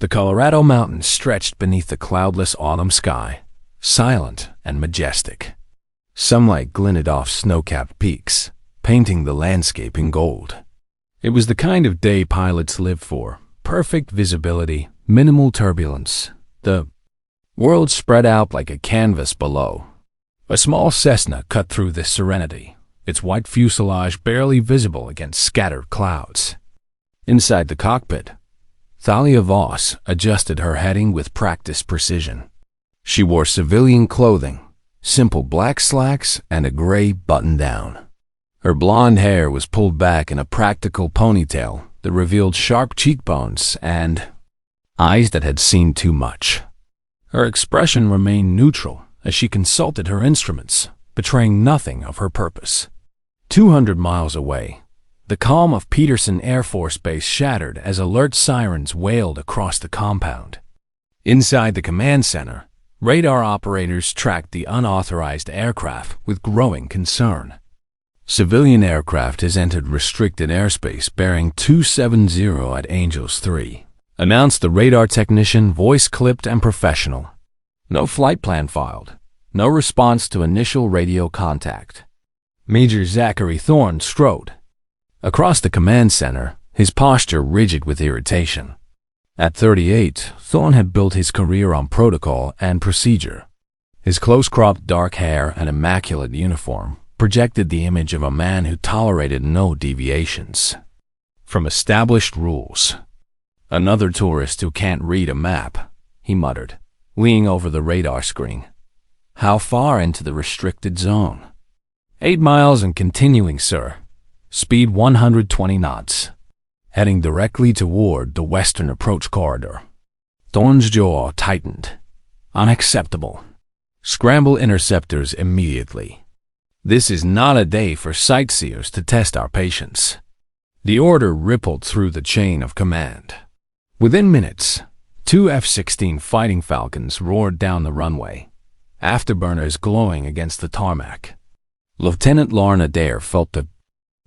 The Colorado mountains stretched beneath the cloudless autumn sky, silent and majestic. Sunlight glinted off snow-capped peaks, painting the landscape in gold. It was the kind of day pilots live for: perfect visibility, minimal turbulence. The world spread out like a canvas below. A small Cessna cut through this serenity, its white fuselage barely visible against scattered clouds. Inside the cockpit, Thalia Voss adjusted her heading with practiced precision. She wore civilian clothing, simple black slacks and a gray button-down. Her blonde hair was pulled back in a practical ponytail that revealed sharp cheekbones and eyes that had seen too much. Her expression remained neutral as she consulted her instruments, betraying nothing of her purpose. 200 miles away, the calm of Peterson Air Force Base shattered as alert sirens wailed across the compound. Inside the command center, radar operators tracked the unauthorized aircraft with growing concern. Civilian aircraft has entered restricted airspace bearing 270 at Angels 3, announced the radar technician, voice-clipped and professional. No flight plan filed. No response to initial radio contact. Major Zachary Thorne strode across the command center, his posture rigid with irritation. At 38, Thorne had built his career on protocol and procedure. His close-cropped dark hair and immaculate uniform projected the image of a man who tolerated no deviations from established rules. "Another tourist who can't read a map," he muttered, leaning over the radar screen. "How far into the restricted zone?" 8 miles and continuing, sir. Speed 120 knots. Heading directly toward the western approach corridor. Thorne's jaw tightened. Unacceptable. Scramble interceptors immediately. This is not a day for sightseers to test our patience. The order rippled through the chain of command. Within minutes, 2 F-16 Fighting Falcons roared down the runway, afterburners glowing against the tarmac. Lieutenant Lorna Dare felt the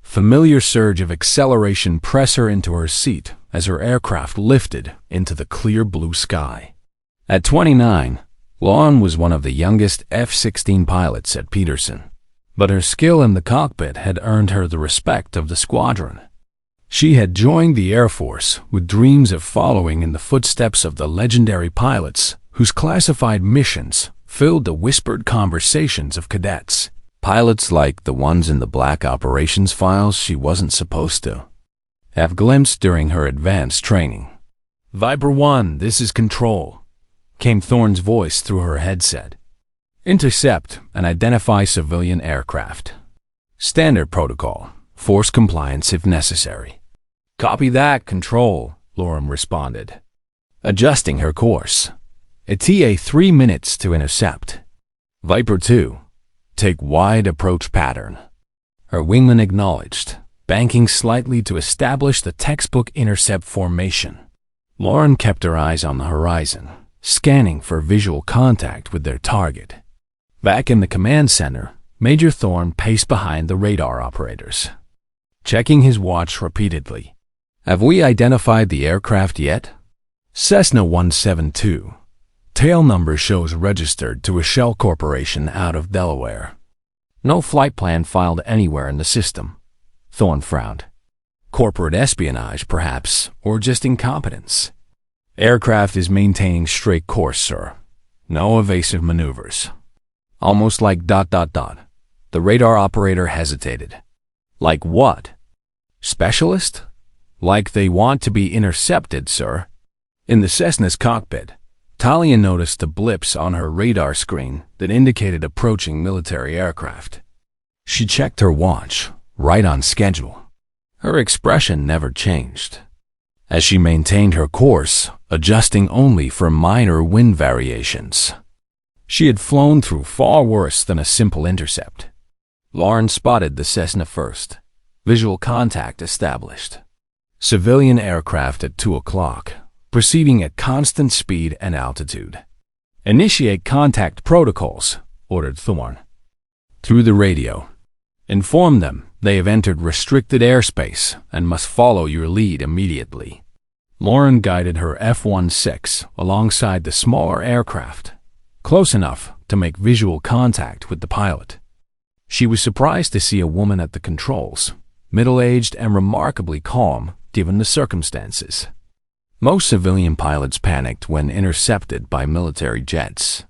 familiar surge of acceleration press her into her seat as her aircraft lifted into the clear blue sky. At 29, Lorne was one of the youngest F-16 pilots at Peterson, but her skill in the cockpit had earned her the respect of the squadron. She had joined the Air Force with dreams of following in the footsteps of the legendary pilots whose classified missions filled the whispered conversations of cadets. Pilots like the ones in the black operations files she wasn't supposed to have glimpsed during her advanced training. "Viper 1, this is Control," came Thorne's voice through her headset. "Intercept and identify civilian aircraft. Standard protocol. Force compliance if necessary." "Copy that, Control," Lorem responded, adjusting her course. ETA 3 minutes to intercept. "Viper 2. Take wide approach pattern." Her wingman acknowledged, banking slightly to establish the textbook intercept formation. Lauren kept her eyes on the horizon, scanning for visual contact with their target. Back in the command center, Major Thorne paced behind the radar operators, checking his watch repeatedly. "Have we identified the aircraft yet?" "Cessna 172. Tail number shows registered to a shell corporation out of Delaware." "No flight plan filed anywhere in the system," Thorne frowned. "Corporate espionage, perhaps, or just incompetence." "Aircraft is maintaining straight course, sir. No evasive maneuvers." Almost like ... The radar operator hesitated. "Like what? Specialist? Like they want to be intercepted, sir." In the Cessna's cockpit, Talia noticed the blips on her radar screen that indicated approaching military aircraft. She checked her watch, right on schedule. Her expression never changed, as she maintained her course, adjusting only for minor wind variations. She had flown through far worse than a simple intercept. Lauren spotted the Cessna first. Visual contact established. Civilian aircraft at 2 o'clock, proceeding at constant speed and altitude. "Initiate contact protocols," ordered Thorne. Through the radio, "Inform them they have entered restricted airspace and must follow your lead immediately." Lauren guided her F-16 alongside the smaller aircraft, close enough to make visual contact with the pilot. She was surprised to see a woman at the controls, middle-aged and remarkably calm given the circumstances. Most civilian pilots panicked when intercepted by military jets.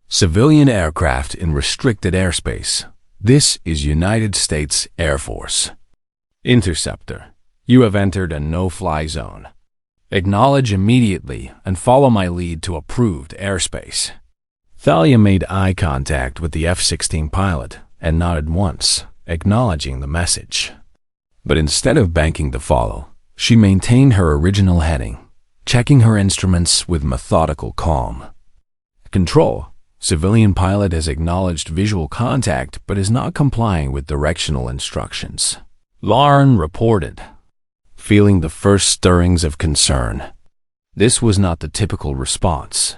Civilian aircraft in restricted airspace. This is United States Air Force. Interceptor, you have entered a no-fly zone. Acknowledge immediately and follow my lead to approved airspace. Thalia made eye contact with the F-16 pilot and nodded once, acknowledging the message. But instead of banking to follow, she maintained her original heading, checking her instruments with methodical calm. Control, civilian pilot has acknowledged visual contact but is not complying with directional instructions. Lauren reported, feeling the first stirrings of concern. This was not the typical response.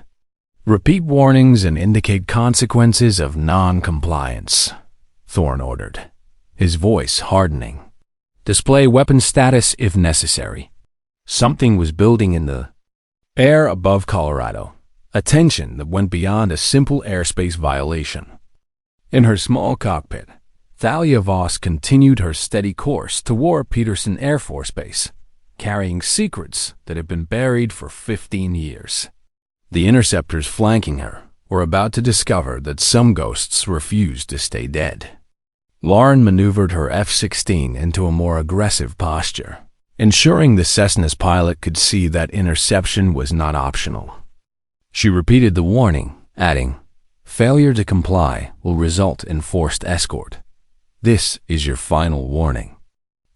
Repeat warnings and indicate consequences of non-compliance, Thorne ordered, his voice hardening. Display weapon status if necessary. Something was building in the air above Colorado, a tension that went beyond a simple airspace violation. In her small cockpit, Thalia Voss continued her steady course toward Peterson Air Force Base, carrying secrets that had been buried for 15 years. The interceptors flanking her were about to discover that some ghosts refused to stay dead. Lauren maneuvered her F-16 into a more aggressive posture, ensuring the Cessna's pilot could see that interception was not optional. She repeated the warning, adding, "Failure to comply will result in forced escort. This is your final warning."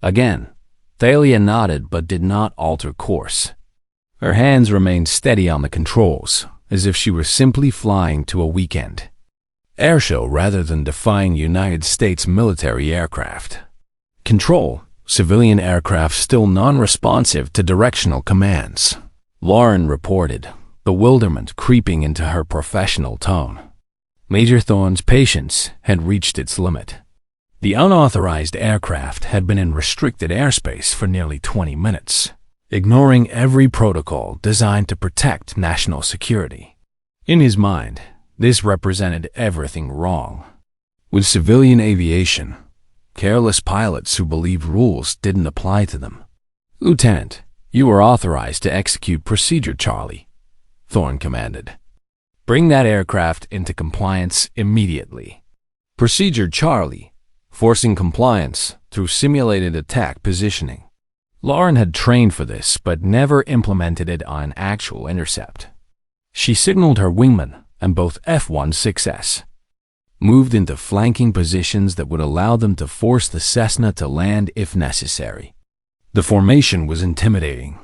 Again, Thalia nodded but did not alter course. Her hands remained steady on the controls, as if she were simply flying to a weekend airshow rather than defying United States military aircraft. Control, civilian aircraft still non-responsive to directional commands, Lauren reported, bewilderment creeping into her professional tone. Major Thorne's patience had reached its limit. The unauthorized aircraft had been in restricted airspace for nearly 20 minutes, ignoring every protocol designed to protect national security. In his mind, this represented everything wrong. With civilian aviation, careless pilots who believed rules didn't apply to them. "Lieutenant, you are authorized to execute Procedure Charlie," Thorne commanded. "Bring that aircraft into compliance immediately." Procedure Charlie, forcing compliance through simulated attack positioning. Lauren had trained for this but never implemented it on an actual intercept. She signaled her wingman and both F-16s moved into flanking positions that would allow them to force the Cessna to land if necessary. The formation was intimidating.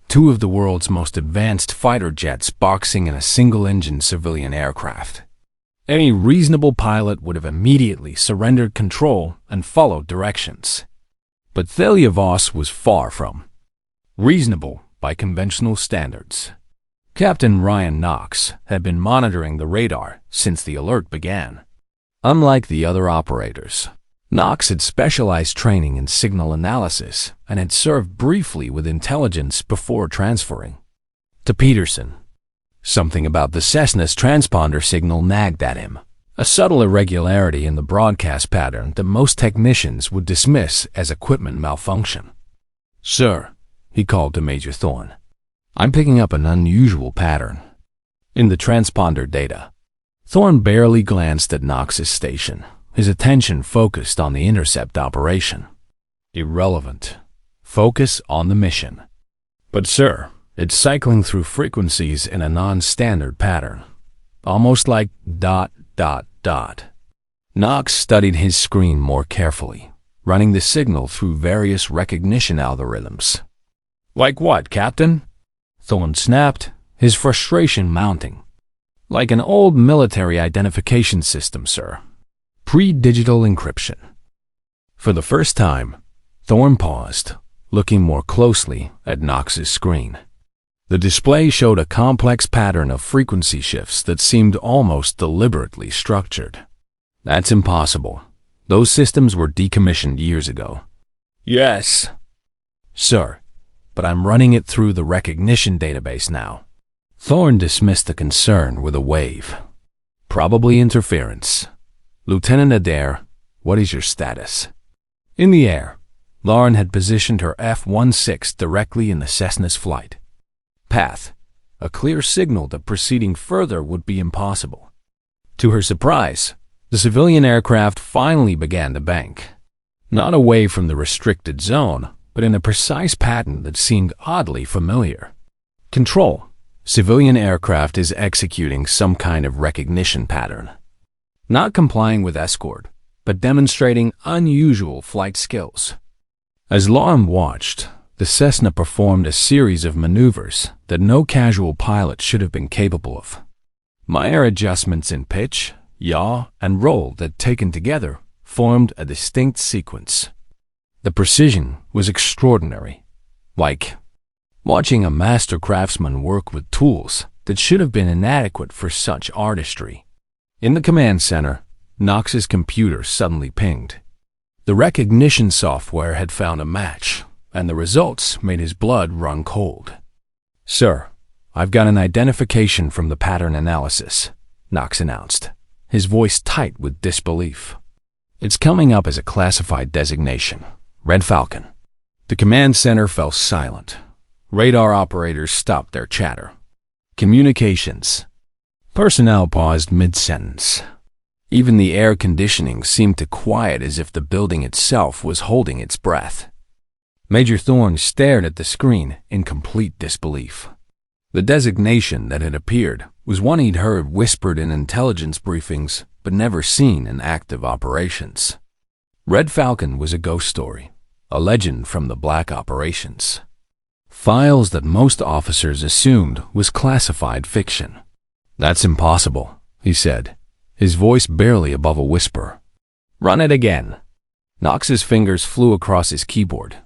Two of the world's most advanced fighter jets boxing in a single-engine civilian aircraft. Any reasonable pilot would have immediately surrendered control and followed directions. But Thalia Voss was far from reasonable by conventional standards. Captain Ryan Knox had been monitoring the radar since the alert began. Unlike the other operators, Knox had specialized training in signal analysis and had served briefly with intelligence before transferring to Peterson. Something about the Cessna's transponder signal nagged at him, a subtle irregularity in the broadcast pattern that most technicians would dismiss as equipment malfunction. "Sir," he called to Major Thorne, "I'm picking up an unusual pattern in the transponder data." Thorne barely glanced at Knox's station, his attention focused on the intercept operation. "Irrelevant. Focus on the mission." "But sir, it's cycling through frequencies in a non-standard pattern, almost like ... Knox studied his screen more carefully, running the signal through various recognition algorithms. "Like what, Captain?" Thorne snapped, his frustration mounting. "Like an old military identification system, sir. Pre-digital encryption." For the first time, Thorne paused, looking more closely at Knox's screen. The display showed a complex pattern of frequency shifts that seemed almost deliberately structured. "That's impossible. Those systems were decommissioned years ago." "Yes, sir, but I'm running it through the recognition database now. Thorne dismissed the concern with a wave. Probably interference. Lieutenant Adair, what is your status? In the air, Lauren had positioned her F-16 directly in the Cessna's flight path, a clear signal that proceeding further would be impossible. To her surprise, the civilian aircraft finally began to bank. Not away from the restricted zone, but in a precise pattern that seemed oddly familiar. Control. Civilian aircraft is executing some kind of recognition pattern. Not complying with escort, but demonstrating unusual flight skills. As Lauren watched, the Cessna performed a series of maneuvers that no casual pilot should have been capable of. Minor adjustments in pitch, yaw, and roll that, taken together, formed a distinct sequence. The precision was extraordinary, like watching a master craftsman work with tools that should have been inadequate for such artistry. In the command center, Knox's computer suddenly pinged. The recognition software had found a match, and the results made his blood run cold. "Sir, I've got an identification from the pattern analysis," Knox announced, his voice tight with disbelief. "It's coming up as a classified designation, Red Falcon." The command center fell silent. Radar operators stopped their chatter. Communications. Personnel paused mid-sentence. Even the air conditioning seemed to quiet as if the building itself was holding its breath. Major Thorne stared at the screen in complete disbelief. The designation that had appeared was one he'd heard whispered in intelligence briefings, but never seen in active operations. Red Falcon was a ghost story, a legend from the black operations. Files that most officers assumed was classified fiction. "That's impossible," he said, his voice barely above a whisper. "Run it again." Knox's fingers flew across his keyboard,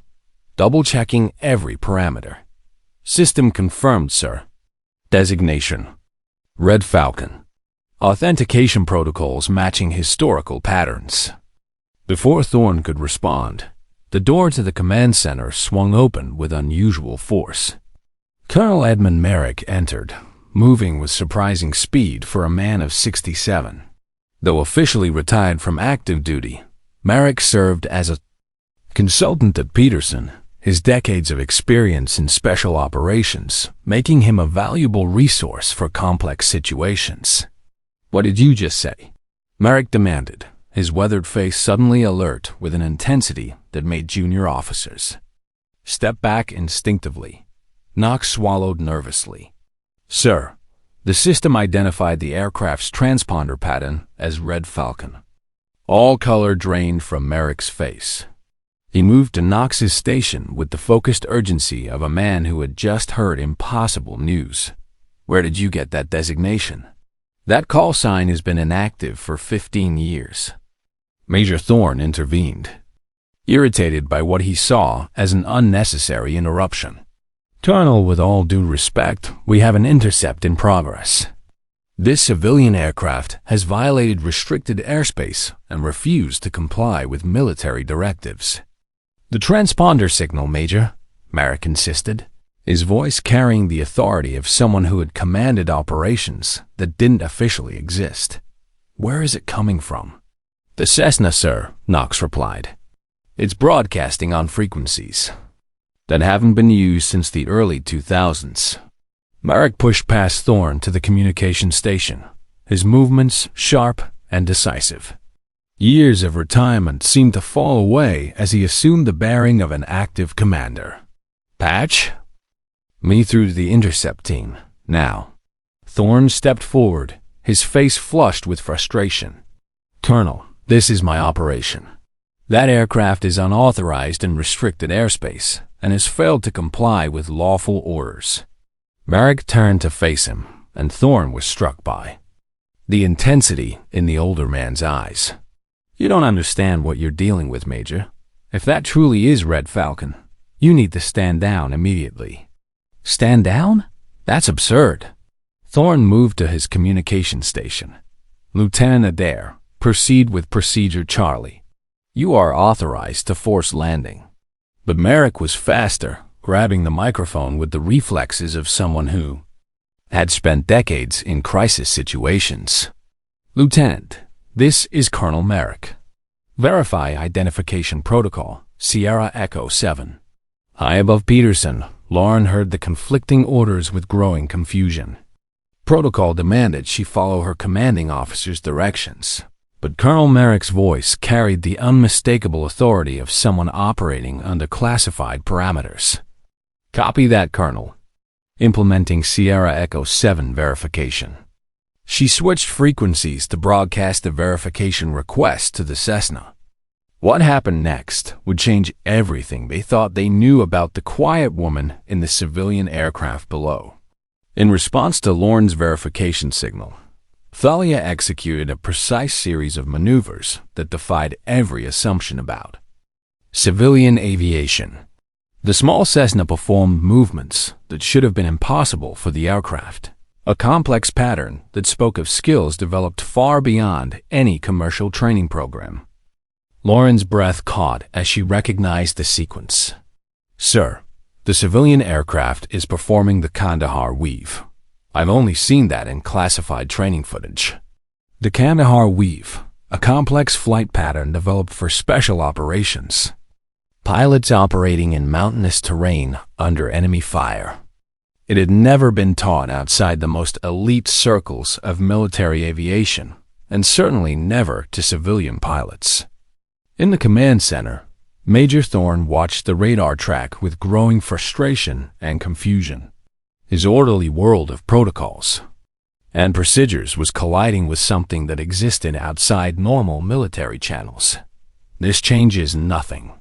double-checking every parameter. "System confirmed, sir." Designation: Red Falcon. Authentication protocols matching historical patterns. Before Thorne could respond, the door to the command center swung open with unusual force. Colonel Edmund Merrick entered, moving with surprising speed for a man of 67. Though officially retired from active duty, Merrick served as a consultant at Peterson, his decades of experience in special operations making him a valuable resource for complex situations. "What did you just say?" Merrick demanded, his weathered face suddenly alert with an intensity that made junior officers step back instinctively. Knox swallowed nervously. "Sir, the system identified the aircraft's transponder pattern as Red Falcon." All color drained from Merrick's face. He moved to Knox's station with the focused urgency of a man who had just heard impossible news. "Where did you get that designation?" "That call sign has been inactive for 15 years. Major Thorne intervened, irritated by what he saw as an unnecessary interruption. "Colonel, with all due respect, we have an intercept in progress. This civilian aircraft has violated restricted airspace and refused to comply with military directives." "The transponder signal, Major," Merrick insisted, his voice carrying the authority of someone who had commanded operations that didn't officially exist. "Where is it coming from?" "The Cessna, sir," Knox replied. "It's broadcasting on frequencies that haven't been used since the early 2000s. Merrick pushed past Thorne to the communication station, his movements sharp and decisive. Years of retirement seemed to fall away as he assumed the bearing of an active commander. "Patch? Me through the intercept team, now." Thorne stepped forward, his face flushed with frustration. "Colonel, this is my operation. That aircraft is unauthorized in restricted airspace and has failed to comply with lawful orders." Merrick turned to face him, and Thorne was struck by the intensity in the older man's eyes. "You don't understand what you're dealing with, Major. If that truly is Red Falcon, you need to stand down immediately." "Stand down? That's absurd." Thorne moved to his communication station. "Lieutenant Adair, proceed with Procedure Charlie. You are authorized to force landing." But Merrick was faster, grabbing the microphone with the reflexes of someone who had spent decades in crisis situations. "Lieutenant, this is Colonel Merrick. Verify identification protocol, Sierra Echo 7. High above Peterson, Lauren heard the conflicting orders with growing confusion. Protocol demanded she follow her commanding officer's directions, but Colonel Merrick's voice carried the unmistakable authority of someone operating under classified parameters. "Copy that, Colonel." Implementing Sierra Echo 7 verification. She switched frequencies to broadcast the verification request to the Cessna. What happened next would change everything they thought they knew about the quiet woman in the civilian aircraft below. In response to Lauren's verification signal, Thalia executed a precise series of maneuvers that defied every assumption about civilian aviation. The small Cessna performed movements that should have been impossible for the aircraft, a complex pattern that spoke of skills developed far beyond any commercial training program. Lauren's breath caught as she recognized the sequence. "Sir, the civilian aircraft is performing the Kandahar weave. I've only seen that in classified training footage." The Kandahar weave, a complex flight pattern developed for special operations. Pilots operating in mountainous terrain under enemy fire. It had never been taught outside the most elite circles of military aviation, and certainly never to civilian pilots. In the command center, Major Thorne watched the radar track with growing frustration and confusion. His orderly world of protocols and procedures was colliding with something that existed outside normal military channels. This changes nothing.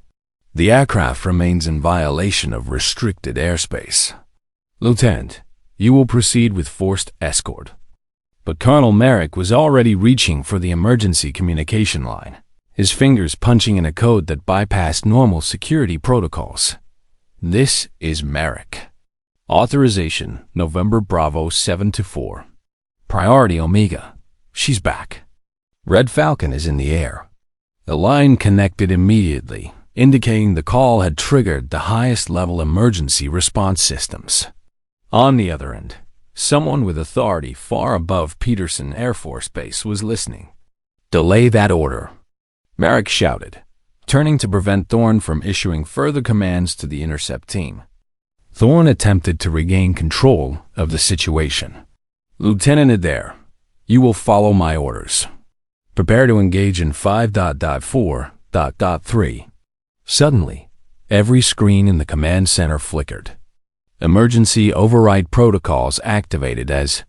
The aircraft remains in violation of restricted airspace. "Lieutenant, you will proceed with forced escort." But Colonel Merrick was already reaching for the emergency communication line, his fingers punching in a code that bypassed normal security protocols. "This is Merrick. Authorization, November Bravo 7-4. Priority Omega. She's back. Red Falcon is in the air." The line connected immediately, indicating the call had triggered the highest level emergency response systems. On the other end, someone with authority far above Peterson Air Force Base was listening. "Delay that order," Merrick shouted, turning to prevent Thorne from issuing further commands to the intercept team. Thorne attempted to regain control of the situation. "Lieutenant Adair, you will follow my orders. Prepare to engage in 5.4.3. Suddenly, every screen in the command center flickered. Emergency override protocols activated as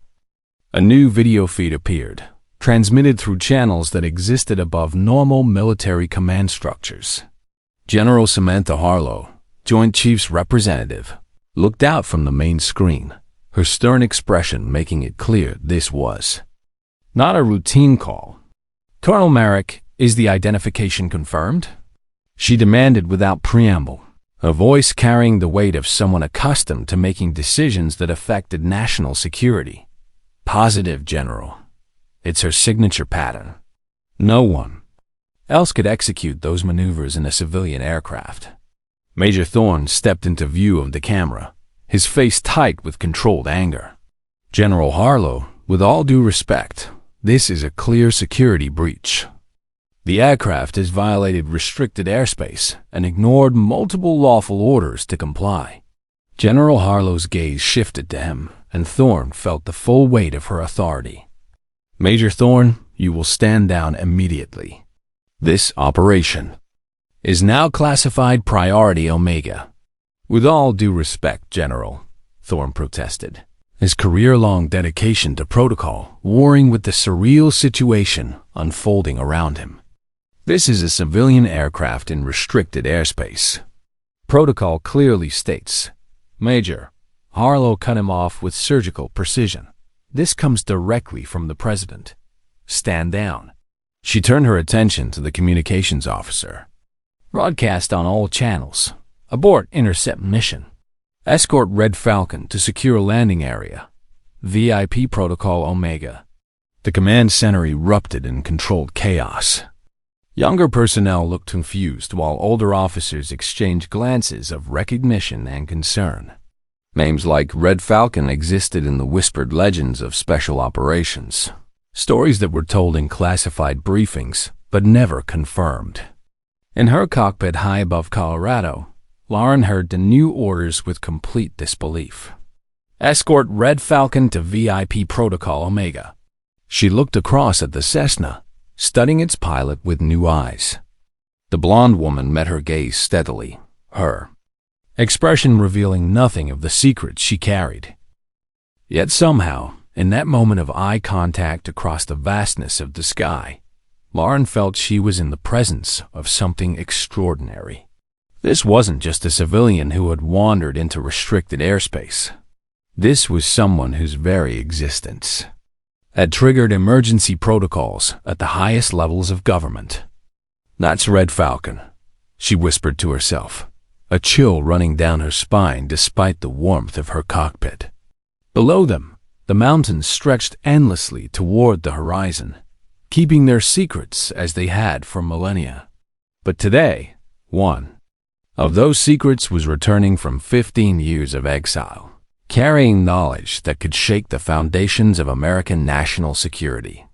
a new video feed appeared, transmitted through channels that existed above normal military command structures. General Samantha Harlow, Joint Chiefs Representative, looked out from the main screen, her stern expression making it clear this was not a routine call. "Colonel Merrick, is the identification confirmed?" she demanded without preamble, her voice carrying the weight of someone accustomed to making decisions that affected national security. "Positive, General." It's her signature pattern. No one else could execute those maneuvers in a civilian aircraft. Major Thorne stepped into view of the camera, his face tight with controlled anger. "General Harlow, with all due respect, this is a clear security breach. The aircraft has violated restricted airspace and ignored multiple lawful orders to comply." General Harlow's gaze shifted to him, and Thorne felt the full weight of her authority. "Major Thorne, you will stand down immediately. This operation is now classified Priority Omega." "With all due respect, General," Thorne protested, his career-long dedication to protocol warring with the surreal situation unfolding around him. "This is a civilian aircraft in restricted airspace. Protocol clearly states." "Major," Harlow cut him off with surgical precision, "this comes directly from the President. Stand down." She turned her attention to the communications officer. "Broadcast on all channels. Abort intercept mission. Escort Red Falcon to secure landing area. VIP Protocol Omega." The command center erupted in controlled chaos. Younger personnel looked confused while older officers exchanged glances of recognition and concern. Names like Red Falcon existed in the whispered legends of special operations, stories that were told in classified briefings but never confirmed. In her cockpit high above Colorado, Lauren heard the new orders with complete disbelief. Escort Red Falcon to VIP Protocol Omega. She looked across at the Cessna, studying its pilot with new eyes. The blonde woman met her gaze steadily, her expression revealing nothing of the secrets she carried. Yet somehow, in that moment of eye contact across the vastness of the sky, Lauren felt she was in the presence of something extraordinary. This wasn't just a civilian who had wandered into restricted airspace. This was someone whose very existence had triggered emergency protocols at the highest levels of government. "That's Red Falcon," she whispered to herself, a chill running down her spine despite the warmth of her cockpit. Below them, the mountains stretched endlessly toward the horizon, keeping their secrets as they had for millennia. But today, one of those secrets was returning from 15 years of exile, carrying knowledge that could shake the foundations of American national security.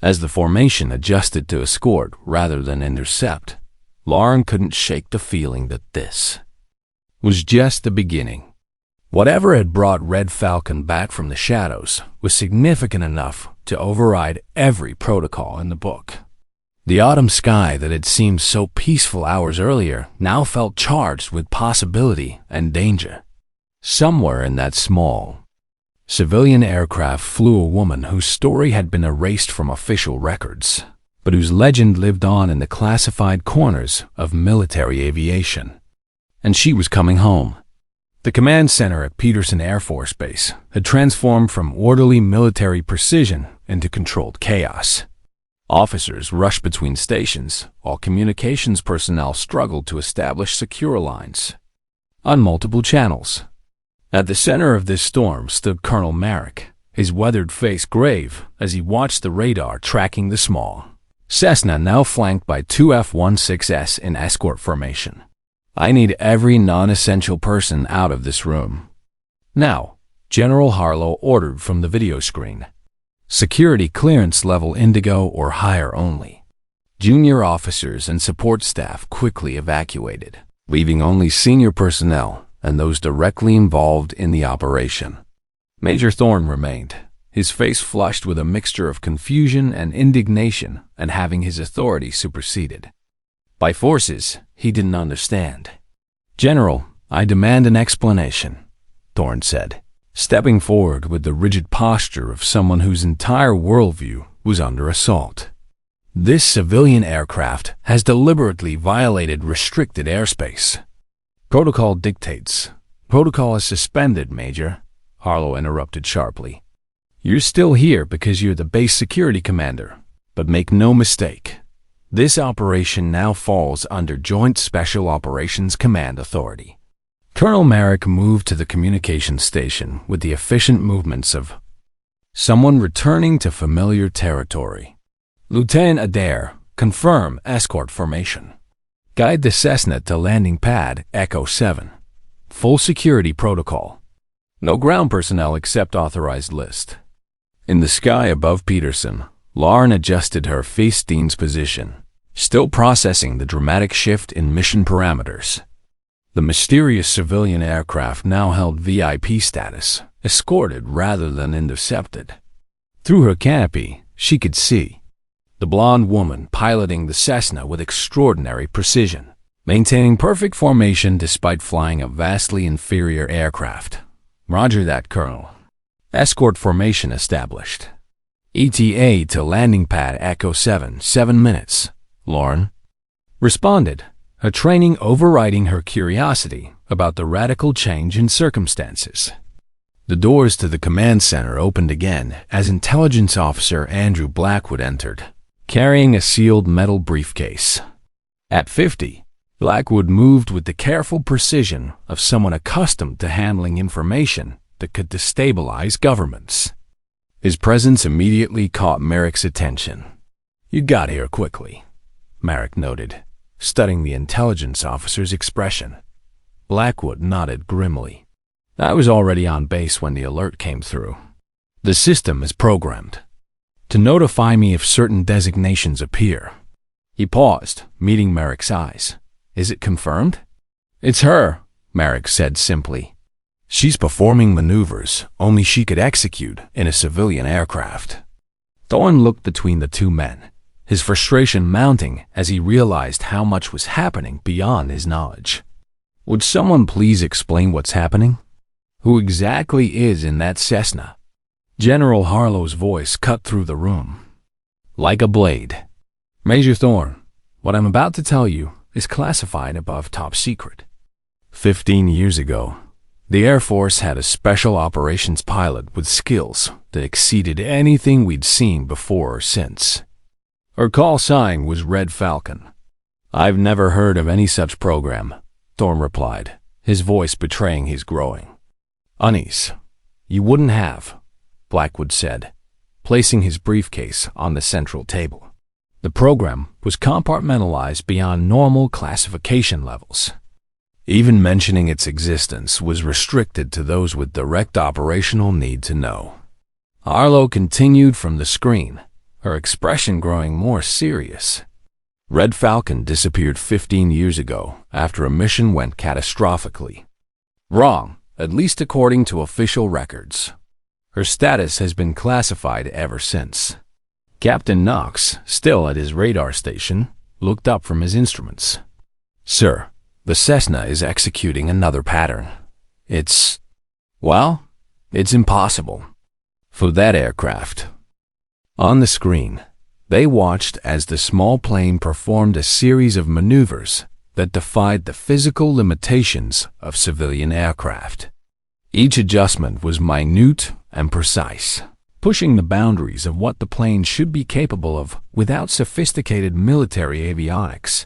As the formation adjusted to escort rather than intercept, Lauren couldn't shake the feeling that this was just the beginning. Whatever had brought Red Falcon back from the shadows was significant enough to override every protocol in the book. The autumn sky that had seemed so peaceful hours earlier now felt charged with possibility and danger. Somewhere in that small civilian aircraft flew a woman whose story had been erased from official records, but whose legend lived on in the classified corners of military aviation. And she was coming home. The command center at Peterson Air Force Base had transformed from orderly military precision into controlled chaos. Officers rushed between stations, while communications personnel struggled to establish secure lines on multiple channels. At the center of this storm stood Colonel Merrick, his weathered face grave as he watched the radar tracking the small Cessna now flanked by two F-16s in escort formation. "I need every non-essential person out of this room now," General Harlow ordered from the video screen. "Security clearance level Indigo or higher only." Junior officers and support staff quickly evacuated, leaving only senior personnel and those directly involved in the operation. Major Thorne remained, his face flushed with a mixture of confusion and indignation at having his authority superseded by forces he didn't understand. "General, I demand an explanation," Thorne said, stepping forward with the rigid posture of someone whose entire worldview was under assault. "This civilian aircraft has deliberately violated restricted airspace." "Protocol dictates. Protocol is suspended, Major," Harlow interrupted sharply. "You're still here because you're the base security commander, but make no mistake. This operation now falls under Joint Special Operations Command Authority." Colonel Merrick moved to the communications station with the efficient movements of someone returning to familiar territory. "Lieutenant Adair, confirm escort formation. Guide the Cessna to landing pad Echo 7. Full security protocol. No ground personnel except authorized list." In the sky above Peterson, Lauren adjusted her Feastine's position, still processing the dramatic shift in mission parameters. The mysterious civilian aircraft now held VIP status, escorted rather than intercepted. Through her canopy, she could see the blonde woman piloting the Cessna with extraordinary precision, maintaining perfect formation despite flying a vastly inferior aircraft. "Roger that, Colonel." "Escort formation established. ETA to landing pad Echo 7, 7 minutes, Lauren responded, her training overriding her curiosity about the radical change in circumstances. The doors to the command center opened again as Intelligence Officer Andrew Blackwood entered, carrying a sealed metal briefcase. At 50, Blackwood moved with the careful precision of someone accustomed to handling information that could destabilize governments. His presence immediately caught Merrick's attention. "You got here quickly." Merrick noted, studying the intelligence officer's expression. Blackwood nodded grimly. I was already on base when the alert came through. The system is programmed to notify me if certain designations appear. He paused, meeting Merrick's eyes. Is it confirmed? It's her, Merrick said simply. She's performing maneuvers only she could execute in a civilian aircraft. Thorne looked between the two men, his frustration mounting as he realized how much was happening beyond his knowledge. Would someone please explain what's happening? Who exactly is in that Cessna? General Harlow's voice cut through the room like a blade. Major Thorne, what I'm about to tell you is classified above top secret. 15 years ago, the Air Force had a special operations pilot with skills that exceeded anything we'd seen before or since. Her call sign was Red Falcon. I've never heard of any such program, Thorne replied, his voice betraying his growing unease. You wouldn't have, Blackwood said, placing his briefcase on the central table. The program was compartmentalized beyond normal classification levels. Even mentioning its existence was restricted to those with direct operational need to know. Harlow continued from the screen, her expression growing more serious. Red Falcon disappeared 15 years ago after a mission went catastrophically wrong, at least according to official records. Her status has been classified ever since. Captain Knox, still at his radar station, looked up from his instruments. Sir, the Cessna is executing another pattern. It's impossible for that aircraft. On the screen, they watched as the small plane performed a series of maneuvers that defied the physical limitations of civilian aircraft. Each adjustment was minute and precise, pushing the boundaries of what the plane should be capable of without sophisticated military avionics.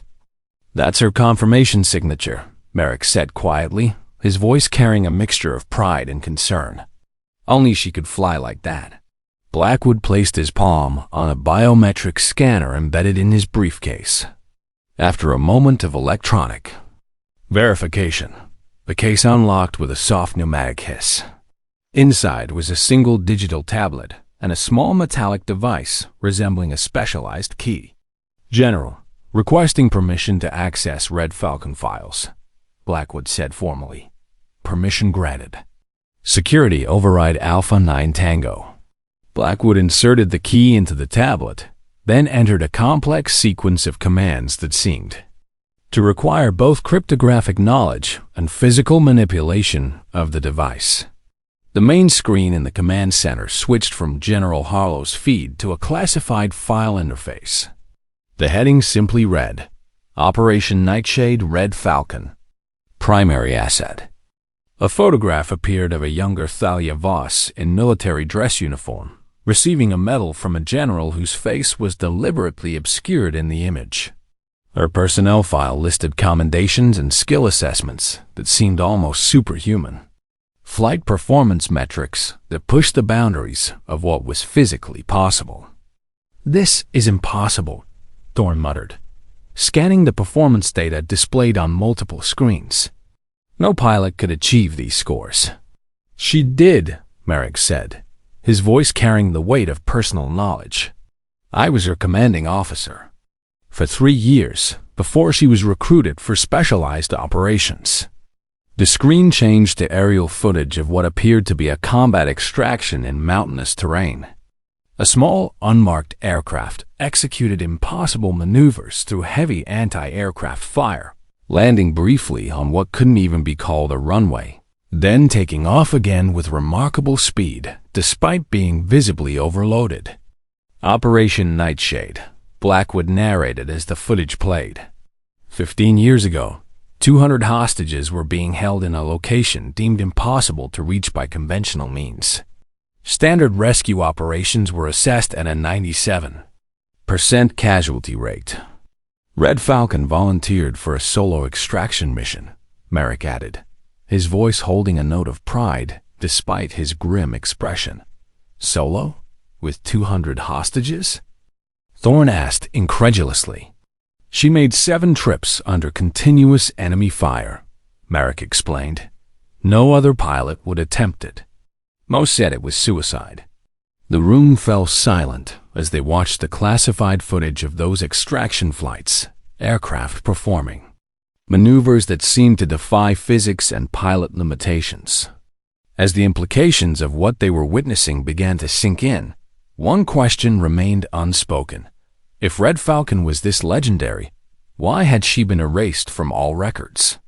That's her confirmation signature, Merrick said quietly, his voice carrying a mixture of pride and concern. Only she could fly like that. Blackwood placed his palm on a biometric scanner embedded in his briefcase. After a moment of electronic verification, the case unlocked with a soft pneumatic hiss. Inside was a single digital tablet and a small metallic device resembling a specialized key. General, requesting permission to access Red Falcon files, Blackwood said formally. Permission granted. Security override Alpha 9 Tango. Blackwood inserted the key into the tablet, then entered a complex sequence of commands that seemed to require both cryptographic knowledge and physical manipulation of the device. The main screen in the command center switched from General Harlow's feed to a classified file interface. The heading simply read, Operation Nightshade Red Falcon. Primary asset. A photograph appeared of a younger Thalia Voss in military dress uniform, receiving a medal from a general whose face was deliberately obscured in the image. Her personnel file listed commendations and skill assessments that seemed almost superhuman. Flight performance metrics that pushed the boundaries of what was physically possible. This is impossible, Thorne muttered, scanning the performance data displayed on multiple screens. No pilot could achieve these scores. She did, Merrick said, his voice carrying the weight of personal knowledge. I was her commanding officer for 3 years before she was recruited for specialized operations. The screen changed to aerial footage of what appeared to be a combat extraction in mountainous terrain. A small, unmarked aircraft executed impossible maneuvers through heavy anti-aircraft fire, landing briefly on what couldn't even be called a runway, then taking off again with remarkable speed, despite being visibly overloaded. Operation Nightshade, Blackwood narrated as the footage played. 15 years ago, 200 hostages were being held in a location deemed impossible to reach by conventional means. Standard rescue operations were assessed at a 97% casualty rate. Red Falcon volunteered for a solo extraction mission, Merrick added, his voice holding a note of pride despite his grim expression. Solo? With 200 hostages? Thorne asked incredulously. She made 7 trips under continuous enemy fire, Merrick explained. No other pilot would attempt it. Most said it was suicide. The room fell silent as they watched the classified footage of those extraction flights, aircraft performing maneuvers that seemed to defy physics and pilot limitations. As the implications of what they were witnessing began to sink in, one question remained unspoken. If Red Falcon was this legendary, why had she been erased from all records?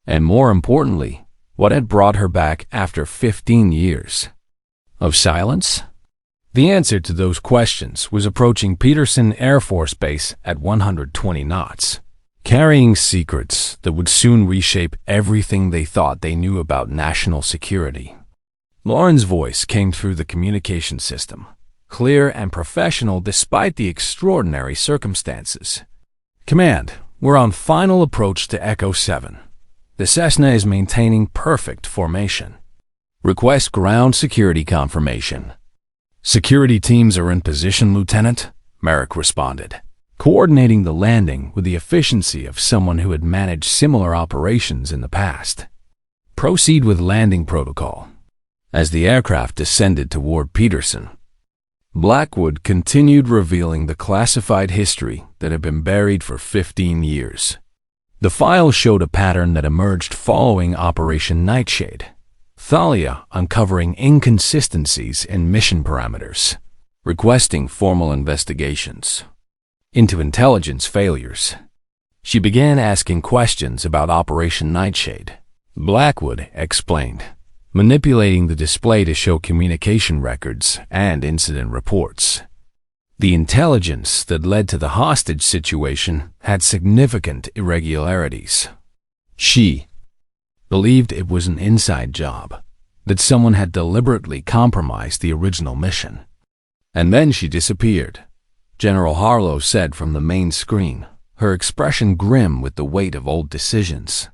And more importantly, what had brought her back after 15 years of silence? The answer to those questions was approaching Peterson Air Force Base at 120 knots, carrying secrets that would soon reshape everything they thought they knew about national security. Lauren's voice came through the communication system, clear and professional despite the extraordinary circumstances. Command, we're on final approach to Echo 7. The Cessna is maintaining perfect formation. Request ground security confirmation. Security teams are in position, Lieutenant, Merrick responded, coordinating the landing with the efficiency of someone who had managed similar operations in the past. Proceed with landing protocol. As the aircraft descended toward Peterson, Blackwood continued revealing the classified history that had been buried for 15 years. The file showed a pattern that emerged following Operation Nightshade, Thalia uncovering inconsistencies in mission parameters, requesting formal investigations into intelligence failures. She began asking questions about Operation Nightshade. Blackwood explained, manipulating the display to show communication records and incident reports. The intelligence that led to the hostage situation had significant irregularities. She believed it was an inside job, that someone had deliberately compromised the original mission. And then she disappeared, General Harlow said from the main screen, her expression grim with the weight of old decisions.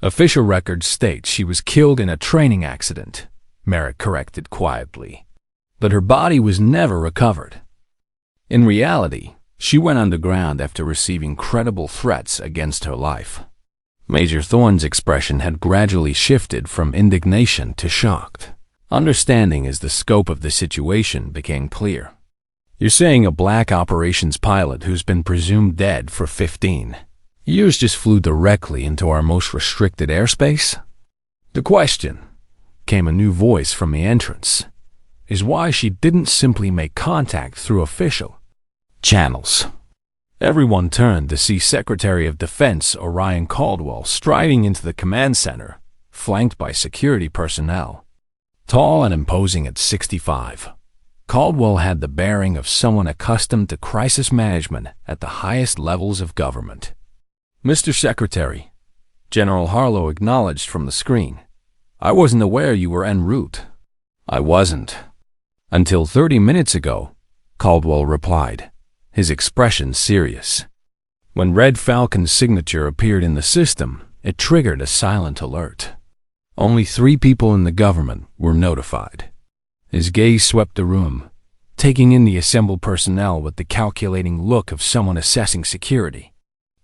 Official records state she was killed in a training accident, Merrick corrected quietly, but her body was never recovered. In reality, she went underground after receiving credible threats against her life. Major Thorne's expression had gradually shifted from indignation to shocked, understanding as the scope of the situation became clear. You're saying a black operations pilot who's been presumed dead for 15 years just flew directly into our most restricted airspace? The question, came a new voice from the entrance, is why she didn't simply make contact through official channels. Everyone turned to see Secretary of Defense Orion Caldwell striding into the command center, flanked by security personnel. Tall and imposing at 65, Caldwell had the bearing of someone accustomed to crisis management at the highest levels of government. Mr. Secretary, General Harlow acknowledged from the screen, I wasn't aware you were en route. I wasn't. Until 30 minutes ago, Caldwell replied, his expression serious. When Red Falcon's signature appeared in the system, it triggered a silent alert. Only 3 people in the government were notified. His gaze swept the room, taking in the assembled personnel with the calculating look of someone assessing security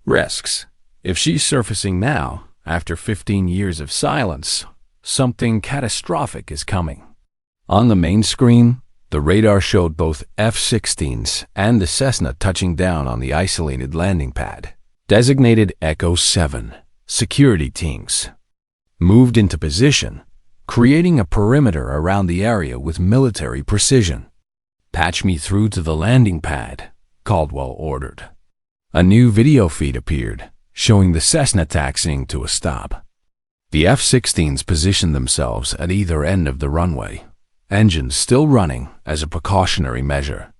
risks. If she's surfacing now, after 15 years of silence, something catastrophic is coming. On the main screen, the radar showed both F-16s and the Cessna touching down on the isolated landing pad. Designated Echo 7 security teams moved into position, creating a perimeter around the area with military precision. Patch me through to the landing pad, Caldwell ordered. A new video feed appeared, showing the Cessna taxiing to a stop. The F-16s positioned themselves at either end of the runway, engines still running as a precautionary measure.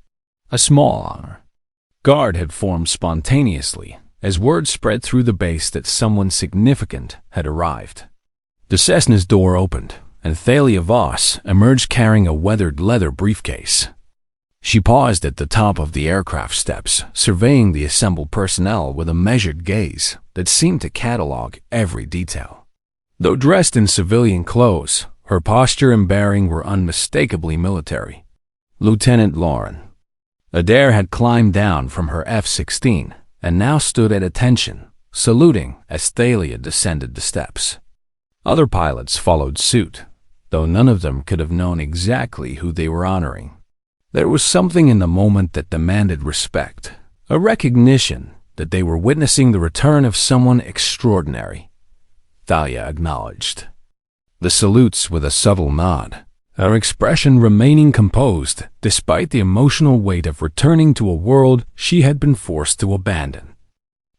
A small guard had formed spontaneously as word spread through the base that someone significant had arrived. The Cessna's door opened, and Thalia Voss emerged carrying a weathered leather briefcase. She paused at the top of the aircraft steps, surveying the assembled personnel with a measured gaze that seemed to catalog every detail. Though dressed in civilian clothes, her posture and bearing were unmistakably military. Lieutenant Lauren Adair had climbed down from her F-16 and now stood at attention, saluting as Thalia descended the steps. Other pilots followed suit, though none of them could have known exactly who they were honoring. There was something in the moment that demanded respect, a recognition that they were witnessing the return of someone extraordinary. Thalia acknowledged the salutes with a subtle nod, her expression remaining composed despite the emotional weight of returning to a world she had been forced to abandon.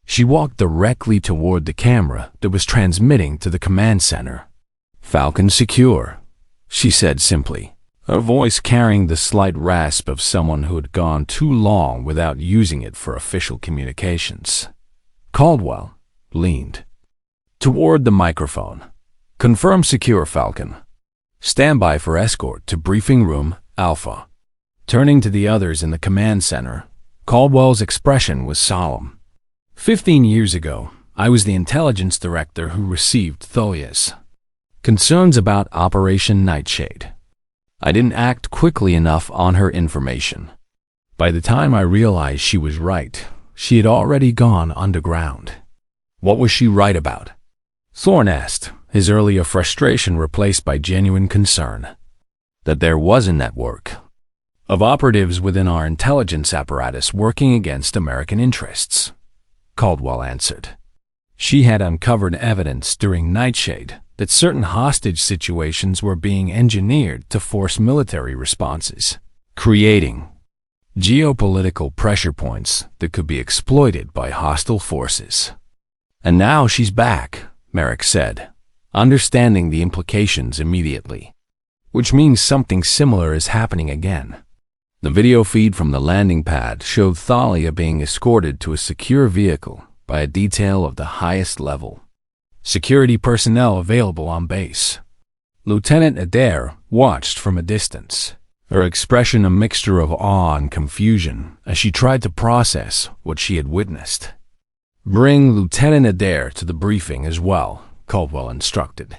She walked directly toward the camera that was transmitting to the command center. "Falcon secure," she said simply, her voice carrying the slight rasp of someone who had gone too long without using it for official communications. Caldwell leaned toward the microphone. "Confirm secure, Falcon. Stand by for escort to briefing room Alpha." Turning to the others in the command center, Caldwell's expression was solemn. 15 years ago, I was the intelligence director who received Thalia's concerns about Operation Nightshade. I didn't act quickly enough on her information. By the time I realized she was right, she had already gone underground. What was she right about? Thorne asked, his earlier frustration replaced by genuine concern. That there was a network of operatives within our intelligence apparatus working against American interests, Caldwell answered. She had uncovered evidence during Nightshade that certain hostage situations were being engineered to force military responses, creating geopolitical pressure points that could be exploited by hostile forces. And now she's back, Merrick said, understanding the implications immediately. Which means something similar is happening again. The video feed from the landing pad showed Thalia being escorted to a secure vehicle by a detail of the highest level. Security personnel available on base. Lieutenant Adair watched from a distance, her expression a mixture of awe and confusion as she tried to process what she had witnessed. Bring Lieutenant Adair to the briefing as well, Caldwell instructed.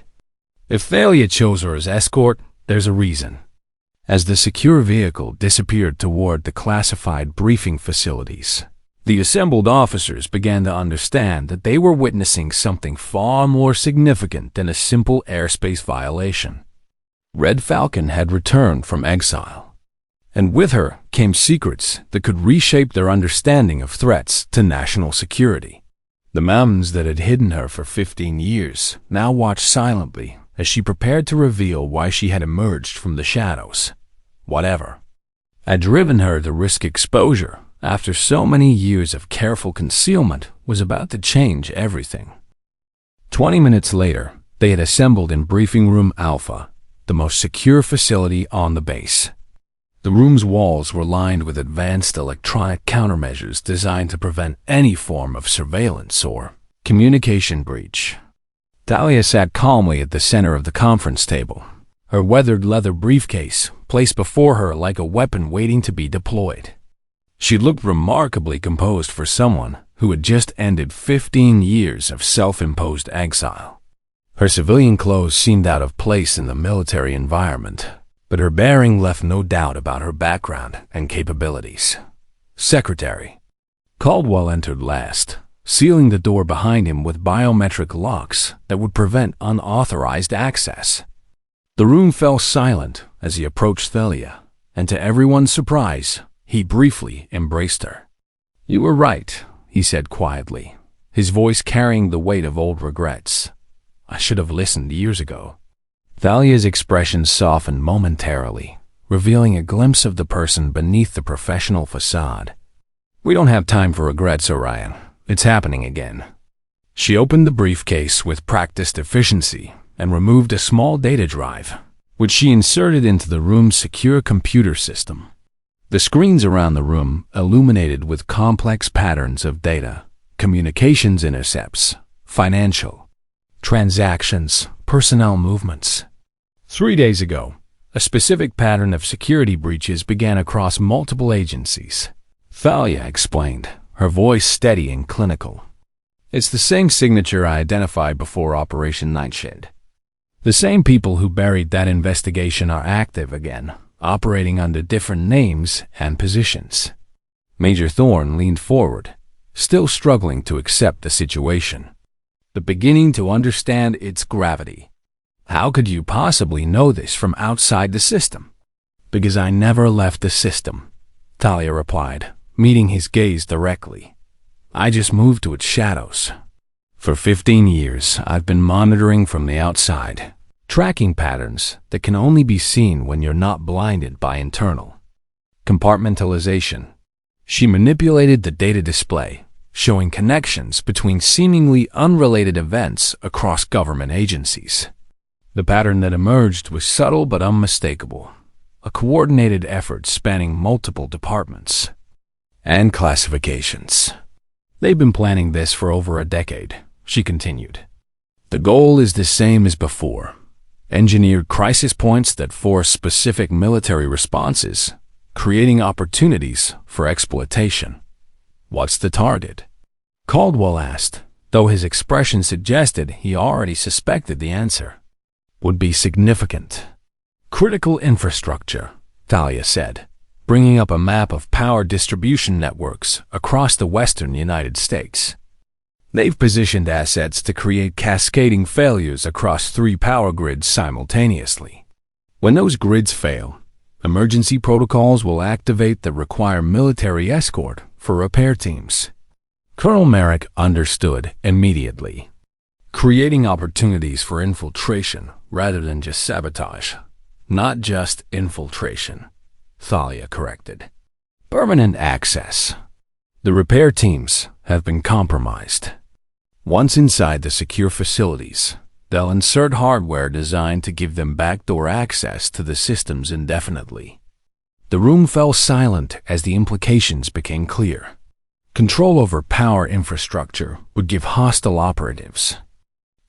If Thalia chose her as escort, there's a reason. As the secure vehicle disappeared toward the classified briefing facilities, the assembled officers began to understand that they were witnessing something far more significant than a simple airspace violation. Red Falcon had returned from exile, and with her came secrets that could reshape their understanding of threats to national security. The mountains that had hidden her for 15 years now watched silently as she prepared to reveal why she had emerged from the shadows. Whatever had driven her to risk exposure after so many years of careful concealment was about to change everything. 20 minutes later, they had assembled in Briefing Room Alpha, the most secure facility on the base. The room's walls were lined with advanced electronic countermeasures designed to prevent any form of surveillance or communication breach. Thalia sat calmly at the center of the conference table, her weathered leather briefcase placed before her like a weapon waiting to be deployed. She looked remarkably composed for someone who had just ended 15 years of self-imposed exile. Her civilian clothes seemed out of place in the military environment, but her bearing left no doubt about her background and capabilities. Secretary. Caldwell entered last, sealing the door behind him with biometric locks that would prevent unauthorized access. The room fell silent as he approached Thalia, and to everyone's surprise, he briefly embraced her. "You were right," he said quietly, his voice carrying the weight of old regrets. "I should have listened years ago." Thalia's expression softened momentarily, revealing a glimpse of the person beneath the professional facade. "We don't have time for regrets, Orion. It's happening again." She opened the briefcase with practiced efficiency and removed a small data drive, which she inserted into the room's secure computer system. The screens around the room illuminated with complex patterns of data, communications intercepts, financial transactions, personnel movements. 3 days ago, a specific pattern of security breaches began across multiple agencies. Thalia explained, her voice steady and clinical. "It's the same signature I identified before Operation Nightshade. The same people who buried that investigation are active again, operating under different names and positions." Major Thorne leaned forward, still struggling to accept the situation, but beginning to understand its gravity. How could you possibly know this from outside the system? Because I never left the system, Talia replied, meeting his gaze directly. I just moved to its shadows. For 15 years, I've been monitoring from the outside, tracking patterns that can only be seen when you're not blinded by internal compartmentalization. She manipulated the data display, showing connections between seemingly unrelated events across government agencies. The pattern that emerged was subtle but unmistakable, a coordinated effort spanning multiple departments and classifications. They've been planning this for over a decade, she continued. The goal is the same as before. Engineered crisis points that force specific military responses, creating opportunities for exploitation. What's the target? Caldwell asked, though his expression suggested he already suspected the answer. Would be significant. Critical infrastructure, Talia said, bringing up a map of power distribution networks across the western United States. They've positioned assets to create cascading failures across 3 power grids simultaneously. When those grids fail, emergency protocols will activate that require military escort for repair teams. Colonel Merrick understood immediately. Creating opportunities for infiltration rather than just sabotage. Not just infiltration, Thalia corrected. Permanent access. The repair teams have been compromised. Once inside the secure facilities, they'll insert hardware designed to give them backdoor access to the systems indefinitely. The room fell silent as the implications became clear. Control over power infrastructure would give hostile operatives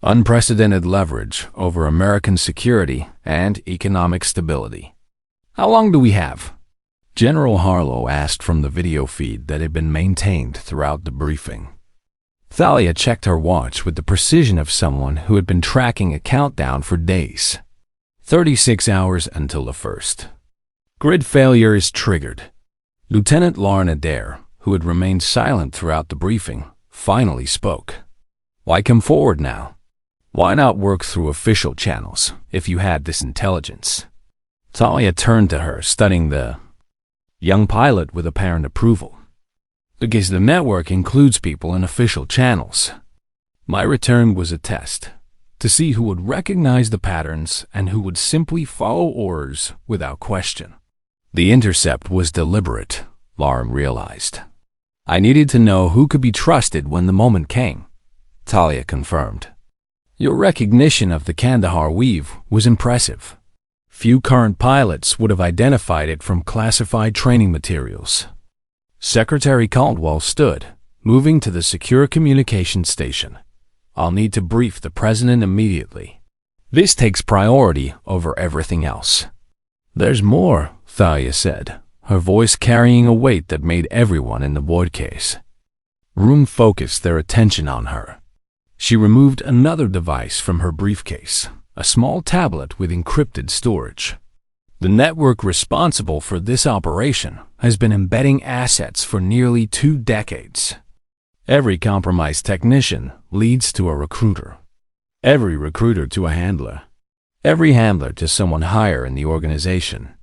unprecedented leverage over American security and economic stability. How long do we have? General Harlow asked from the video feed that had been maintained throughout the briefing. Thalia checked her watch with the precision of someone who had been tracking a countdown for days. 36 hours until the 1st. Grid failure is triggered. Lieutenant Lauren Adair, who had remained silent throughout the briefing, finally spoke. Why come forward now? Why not work through official channels if you had this intelligence? Talia turned to her, studying the young pilot with apparent approval. Because the network includes people in official channels. My return was a test, to see who would recognize the patterns and who would simply follow orders without question. The intercept was deliberate, Lauren realized. I needed to know who could be trusted when the moment came, Talia confirmed. Your recognition of the Kandahar weave was impressive. Few current pilots would have identified it from classified training materials. Secretary Caldwell stood, moving to the secure communication station. I'll need to brief the president immediately. This takes priority over everything else. There's more, Thalia said, her voice carrying a weight that made everyone in the board case. Room focused their attention on her. She removed another device from her briefcase, a small tablet with encrypted storage. The network responsible for this operation has been embedding assets for nearly 2 decades. Every compromised technician leads to a recruiter. Every recruiter to a handler. Every handler to someone higher in the organization.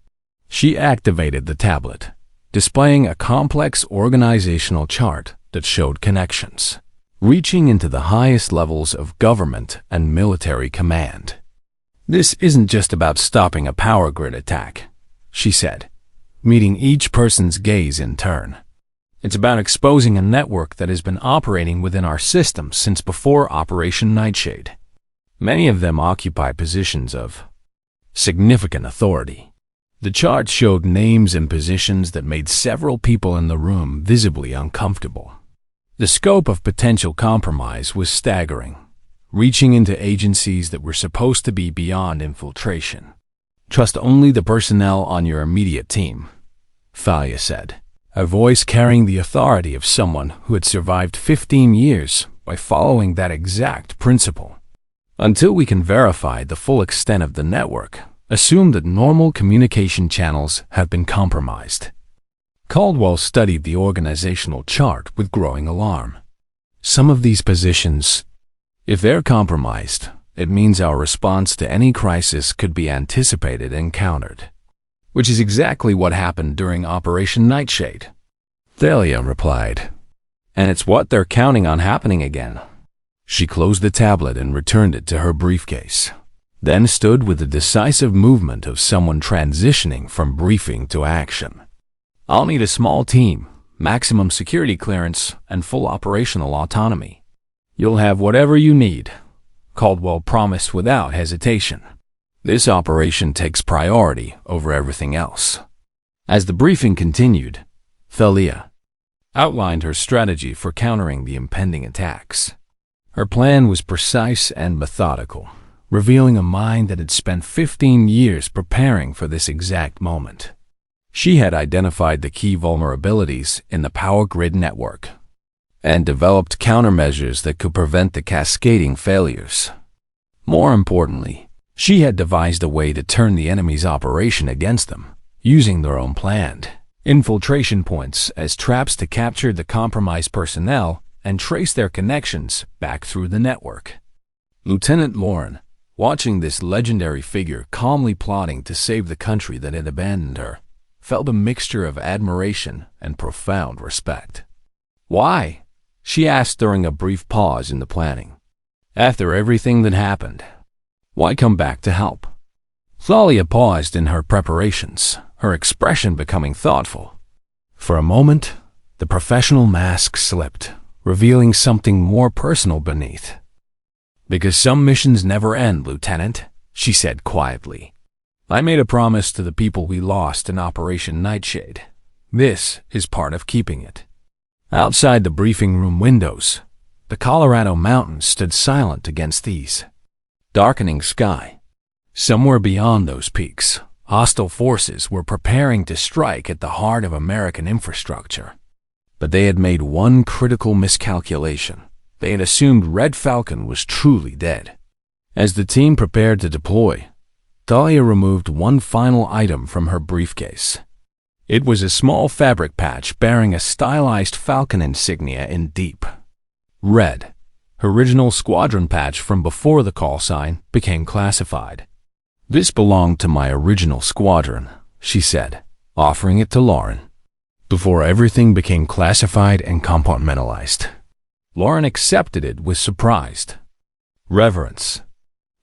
She activated the tablet, displaying a complex organizational chart that showed connections, reaching into the highest levels of government and military command. This isn't just about stopping a power grid attack, she said, meeting each person's gaze in turn. It's about exposing a network that has been operating within our system since before Operation Nightshade. Many of them occupy positions of significant authority. The chart showed names and positions that made several people in the room visibly uncomfortable. The scope of potential compromise was staggering, reaching into agencies that were supposed to be beyond infiltration. Trust only the personnel on your immediate team, Thalia said, her voice carrying the authority of someone who had survived 15 years by following that exact principle. Until we can verify the full extent of the network, assume that normal communication channels have been compromised. Caldwell studied the organizational chart with growing alarm. Some of these positions, if they're compromised, it means our response to any crisis could be anticipated and countered. Which is exactly what happened during Operation Nightshade. Thalia replied. And it's what they're counting on happening again. She closed the tablet and returned it to her briefcase, then stood with the decisive movement of someone transitioning from briefing to action. I'll need a small team, maximum security clearance, and full operational autonomy. You'll have whatever you need, Caldwell promised without hesitation. This operation takes priority over everything else. As the briefing continued, Thalia outlined her strategy for countering the impending attacks. Her plan was precise and methodical, revealing a mind that had spent 15 years preparing for this exact moment. She had identified the key vulnerabilities in the power grid network and developed countermeasures that could prevent the cascading failures. More importantly, she had devised a way to turn the enemy's operation against them, using their own planned infiltration points as traps to capture the compromised personnel and trace their connections back through the network. Lieutenant Lauren, watching this legendary figure calmly plotting to save the country that had abandoned her, felt a mixture of admiration and profound respect. Why? She asked during a brief pause in the planning. After everything that happened, why come back to help? Thalia paused in her preparations, her expression becoming thoughtful. For a moment, the professional mask slipped, revealing something more personal beneath. Because some missions never end, Lieutenant, she said quietly. I made a promise to the people we lost in Operation Nightshade. This is part of keeping it. Outside the briefing room windows, the Colorado mountains stood silent against these darkening sky. Somewhere beyond those peaks, hostile forces were preparing to strike at the heart of American infrastructure. But they had made one critical miscalculation. They had assumed Red Falcon was truly dead. As the team prepared to deploy, Thalia removed one final item from her briefcase. It was a small fabric patch bearing a stylized Falcon insignia in deep red. Her original squadron patch from before the call sign became classified. This belonged to my original squadron, she said, offering it to Lauren. Before everything became classified and compartmentalized, Lauren accepted it with surprised reverence.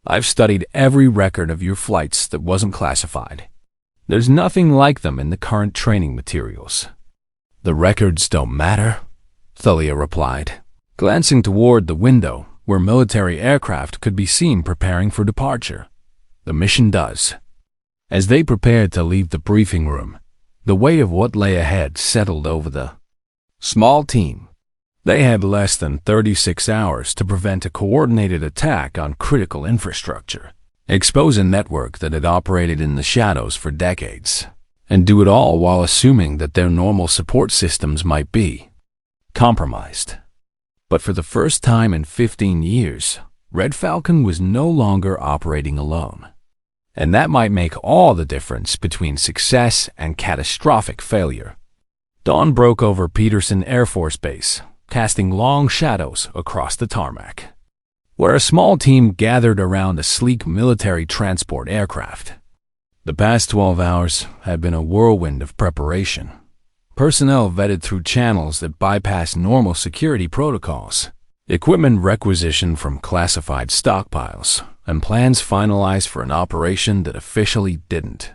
I've studied every record of your flights that wasn't classified. There's nothing like them in the current training materials. The records don't matter, Thalia replied, glancing toward the window where military aircraft could be seen preparing for departure. The mission does. As they prepared to leave the briefing room, the weight of what lay ahead settled over the small team. They had less than 36 hours to prevent a coordinated attack on critical infrastructure, expose a network that had operated in the shadows for decades, and do it all while assuming that their normal support systems might be compromised. But for the first time in 15 years, Red Falcon was no longer operating alone. And that might make all the difference between success and catastrophic failure. Dawn broke over Peterson Air Force Base, casting long shadows across the tarmac, where a small team gathered around a sleek military transport aircraft. The past 12 hours had been a whirlwind of preparation. Personnel vetted through channels that bypass normal security protocols, equipment requisitioned from classified stockpiles, and plans finalized for an operation that officially didn't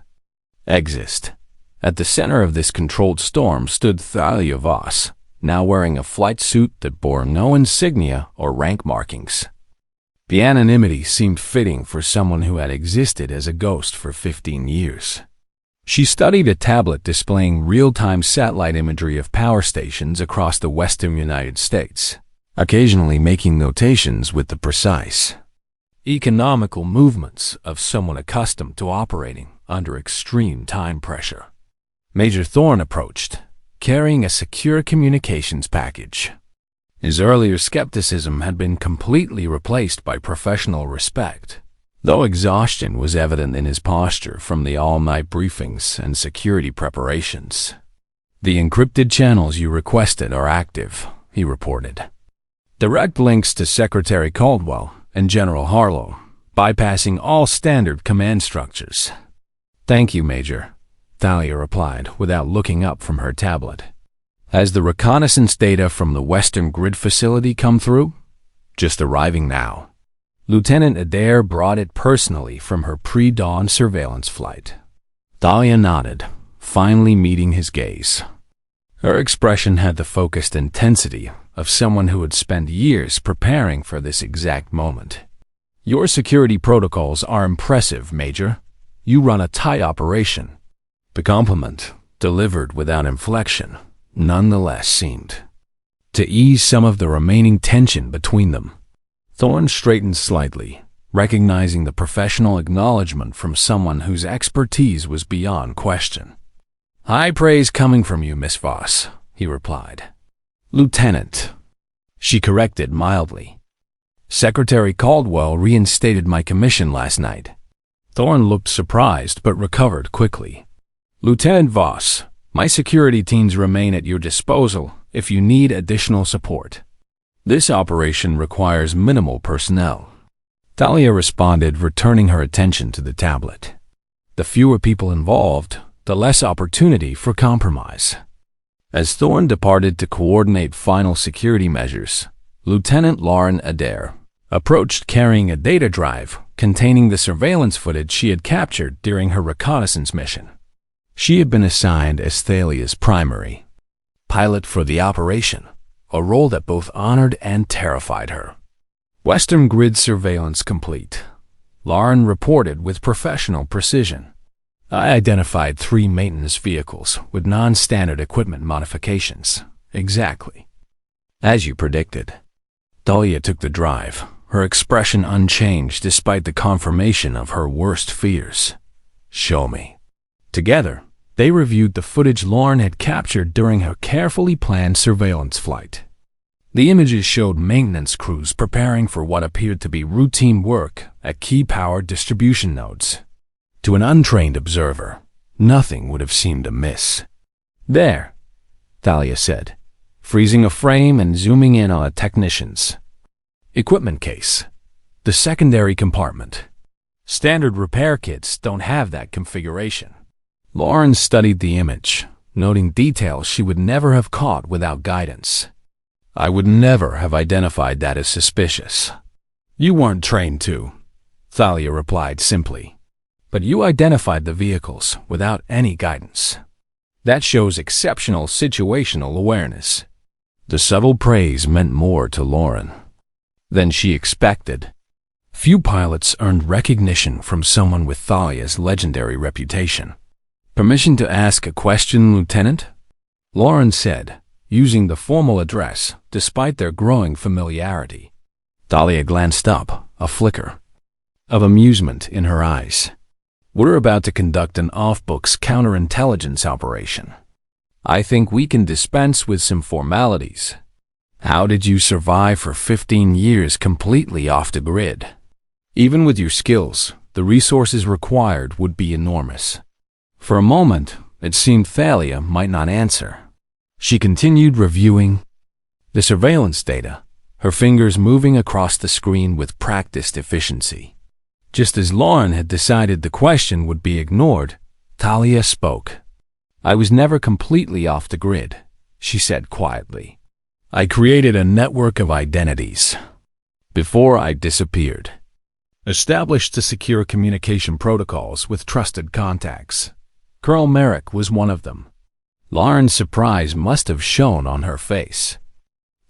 exist. At the center of this controlled storm stood Thalia Voss, now wearing a flight suit that bore no insignia or rank markings. The anonymity seemed fitting for someone who had existed as a ghost for 15 years. She studied a tablet displaying real-time satellite imagery of power stations across the western United States, occasionally making notations with the precise, economical movements of someone accustomed to operating under extreme time pressure. Major Thorne approached, carrying a secure communications package. His earlier skepticism had been completely replaced by professional respect, though exhaustion was evident in his posture from the all-night briefings and security preparations. The encrypted channels you requested are active, he reported. Direct links to Secretary Caldwell and General Harlow, bypassing all standard command structures. Thank you, Major, Thalia replied without looking up from her tablet. Has the reconnaissance data from the Western Grid facility come through? Just arriving now. Lieutenant Adair brought it personally from her pre-dawn surveillance flight. Thalia nodded, finally meeting his gaze. Her expression had the focused intensity of someone who had spent years preparing for this exact moment. Your security protocols are impressive, Major. You run a tight operation. The compliment, delivered without inflection, nonetheless seemed to ease some of the remaining tension between them. Thorne straightened slightly, recognizing the professional acknowledgement from someone whose expertise was beyond question. High praise coming from you, Miss Voss, he replied. Lieutenant, she corrected mildly. Secretary Caldwell reinstated my commission last night. Thorne looked surprised but recovered quickly. Lieutenant Voss, my security teams remain at your disposal if you need additional support. This operation requires minimal personnel. Thalia responded, returning her attention to the tablet. The fewer people involved, the less opportunity for compromise. As Thorne departed to coordinate final security measures, Lieutenant Lauren Adair approached carrying a data drive containing the surveillance footage she had captured during her reconnaissance mission. She had been assigned as Thalia's primary pilot for the operation, a role that both honored and terrified her. Western Grid surveillance complete, Lauren reported with professional precision. I identified 3 maintenance vehicles with non-standard equipment modifications. Exactly as you predicted. Thalia took the drive, her expression unchanged despite the confirmation of her worst fears. Show me. Together, they reviewed the footage Lauren had captured during her carefully planned surveillance flight. The images showed maintenance crews preparing for what appeared to be routine work at key power distribution nodes. To an untrained observer, nothing would have seemed amiss. There, Thalia said, freezing a frame and zooming in on a technician's equipment case. The secondary compartment. Standard repair kits don't have that configuration. Lauren studied the image, noting details she would never have caught without guidance. I would never have identified that as suspicious. You weren't trained to, Thalia replied simply. But you identified the vehicles without any guidance. That shows exceptional situational awareness. The subtle praise meant more to Lauren than she expected. Few pilots earned recognition from someone with Thalia's legendary reputation. Permission to ask a question, Lieutenant? Lauren said, using the formal address despite their growing familiarity. Thalia glanced up, a flicker of amusement in her eyes. We're about to conduct an off-books counterintelligence operation. I think we can dispense with some formalities. How did you survive for 15 years completely off the grid? Even with your skills, the resources required would be enormous. For a moment, it seemed Thalia might not answer. She continued reviewing the surveillance data, her fingers moving across the screen with practiced efficiency. Just as Lauren had decided the question would be ignored, Thalia spoke. I was never completely off the grid, she said quietly. I created a network of identities before I disappeared. Established to secure communication protocols with trusted contacts. Colonel Merrick was one of them. Lauren's surprise must have shown on her face.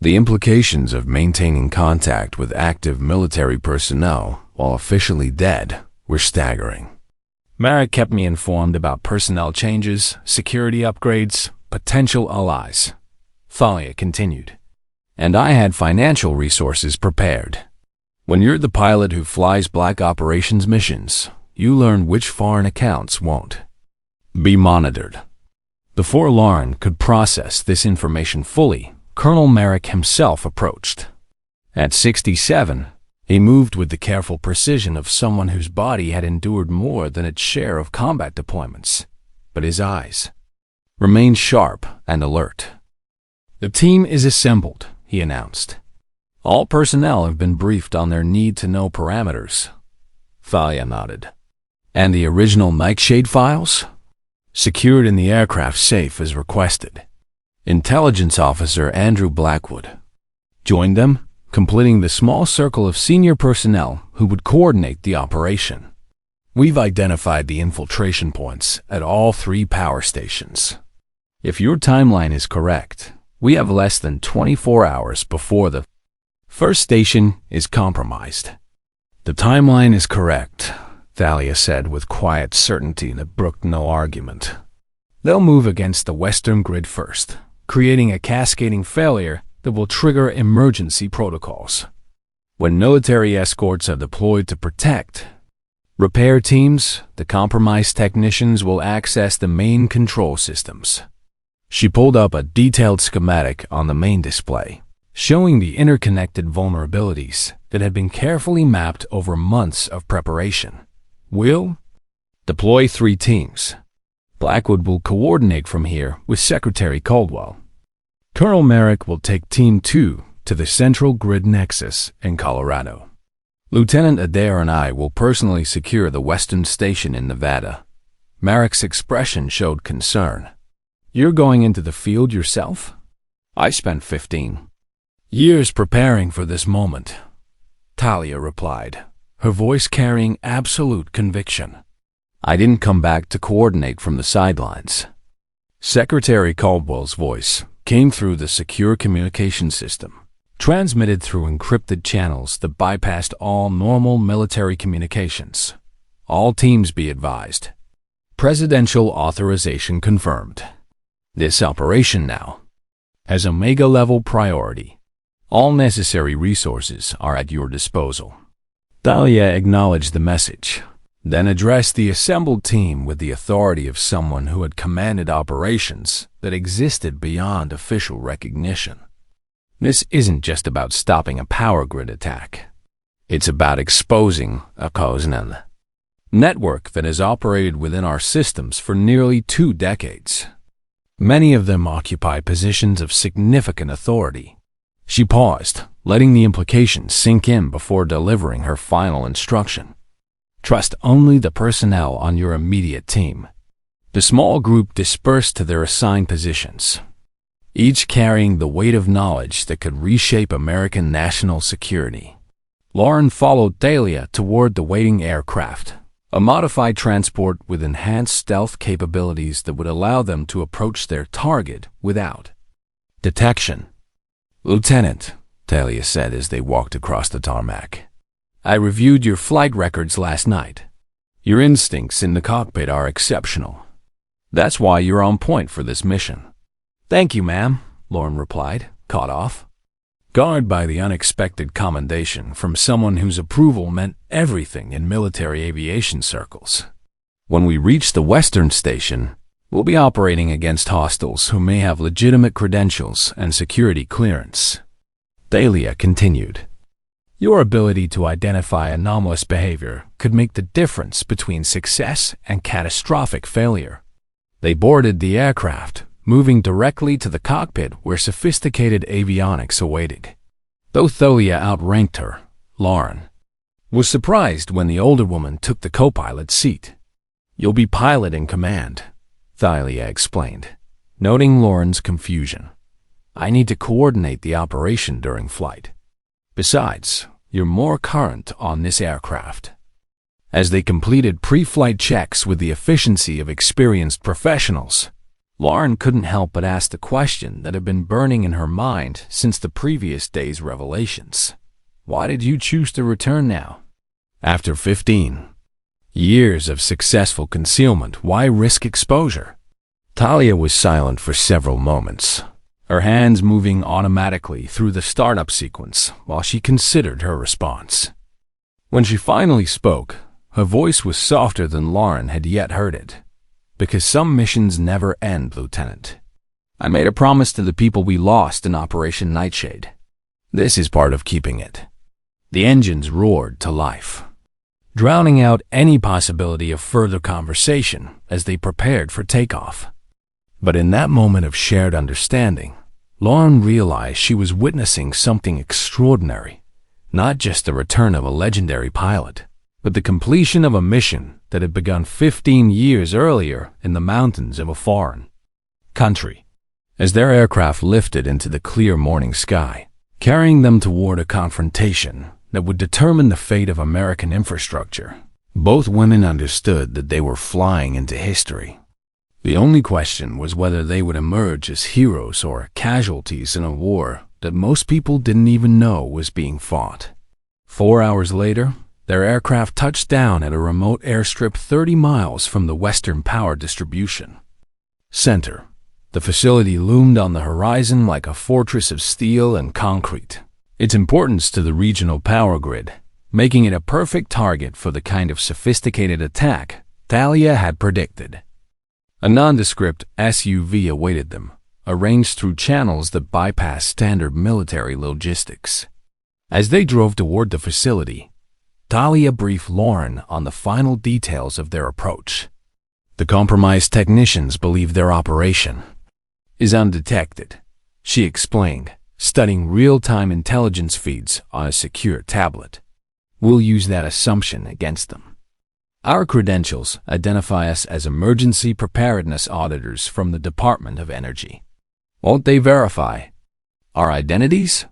The implications of maintaining contact with active military personnel while officially dead were staggering. Merrick kept me informed about personnel changes, security upgrades, potential allies. Thalia continued. And I had financial resources prepared. When you're the pilot who flies black operations missions, you learn which foreign accounts won't be monitored. Before Lauren could process this information fully, Colonel Merrick himself approached. At 67, he moved with the careful precision of someone whose body had endured more than its share of combat deployments. But his eyes, Remain sharp and alert." "The team is assembled," he announced. "All personnel have been briefed on their need-to-know parameters." Thalia nodded. "And the original Nightshade files?" "Secured in the aircraft safe as requested." Intelligence Officer Andrew Blackwood joined them, completing the small circle of senior personnel who would coordinate the operation. "We've identified the infiltration points at all 3 power stations. If your timeline is correct, we have less than 24 hours before the first station is compromised." "The timeline is correct," Thalia said with quiet certainty that brooked no argument. "They'll move against the western grid first, creating a cascading failure that will trigger emergency protocols. When military escorts are deployed to protect repair teams, the compromised technicians will access the main control systems." She pulled up a detailed schematic on the main display, showing the interconnected vulnerabilities that had been carefully mapped over months of preparation. "We'll deploy 3 teams. Blackwood will coordinate from here with Secretary Caldwell. Colonel Merrick will take Team 2 to the Central Grid Nexus in Colorado. Lieutenant Adair and I will personally secure the Western Station in Nevada." Merrick's expression showed concern. "You're going into the field yourself?" "I spent 15 years preparing for this moment," Thalia replied, her voice carrying absolute conviction. "I didn't come back to coordinate from the sidelines." Secretary Caldwell's voice came through the secure communication system, transmitted through encrypted channels that bypassed all normal military communications. "All teams be advised. Presidential authorization confirmed. This operation now has Omega-level priority. All necessary resources are at your disposal." Thalia acknowledged the message, then addressed the assembled team with the authority of someone who had commanded operations that existed beyond official recognition. "This isn't just about stopping a power grid attack. It's about exposing a coincidental network that has operated within our systems for nearly 2 decades. Many of them occupy positions of significant authority." She paused, letting the implications sink in before delivering her final instruction. "Trust only the personnel on your immediate team." The small group dispersed to their assigned positions, each carrying the weight of knowledge that could reshape American national security. Lauren followed Thalia toward the waiting aircraft, a modified transport with enhanced stealth capabilities that would allow them to approach their target without detection. "Lieutenant," Thalia said as they walked across the tarmac, "I reviewed your flight records last night. Your instincts in the cockpit are exceptional. That's why you're on point for this mission." "Thank you, ma'am," Lauren replied, caught off guard by the unexpected commendation from someone whose approval meant everything in military aviation circles. "When we reach the Western Station, we'll be operating against hostiles who may have legitimate credentials and security clearance." Thalia continued, "Your ability to identify anomalous behavior could make the difference between success and catastrophic failure." They boarded the aircraft, moving directly to the cockpit where sophisticated avionics awaited. Though Thalia outranked her, Lauren was surprised when the older woman took the co-pilot seat. "You'll be pilot in command," Thalia explained, noting Lauren's confusion. "I need to coordinate the operation during flight. Besides, you're more current on this aircraft." As they completed pre-flight checks with the efficiency of experienced professionals, Lauren couldn't help but ask the question that had been burning in her mind since the previous day's revelations. "Why did you choose to return now? After 15 years of successful concealment, why risk exposure?" Thalia was silent for several moments, her hands moving automatically through the startup sequence while she considered her response. When she finally spoke, her voice was softer than Lauren had yet heard it. "Because some missions never end, Lieutenant. I made a promise to the people we lost in Operation Nightshade. This is part of keeping it." The engines roared to life, drowning out any possibility of further conversation as they prepared for takeoff. But in that moment of shared understanding, Lauren realized she was witnessing something extraordinary, not just the return of a legendary pilot, but the completion of a mission that had begun 15 years earlier in the mountains of a foreign country. As their aircraft lifted into the clear morning sky, carrying them toward a confrontation that would determine the fate of American infrastructure, both women understood that they were flying into history. The only question was whether they would emerge as heroes or casualties in a war that most people didn't even know was being fought. 4 hours later, their aircraft touched down at a remote airstrip 30 miles from the Western Power Distribution Center. The facility loomed on the horizon like a fortress of steel and concrete, its importance to the regional power grid making it a perfect target for the kind of sophisticated attack Thalia had predicted. A nondescript SUV awaited them, arranged through channels that bypass standard military logistics. As they drove toward the facility, Thalia briefed Lauren on the final details of their approach. The compromised technicians believe their operation is undetected, she explained, studying real-time intelligence feeds on a secure tablet. We'll use that assumption against them. Our credentials identify us as emergency preparedness auditors from the Department of Energy. Won't they verify our identities?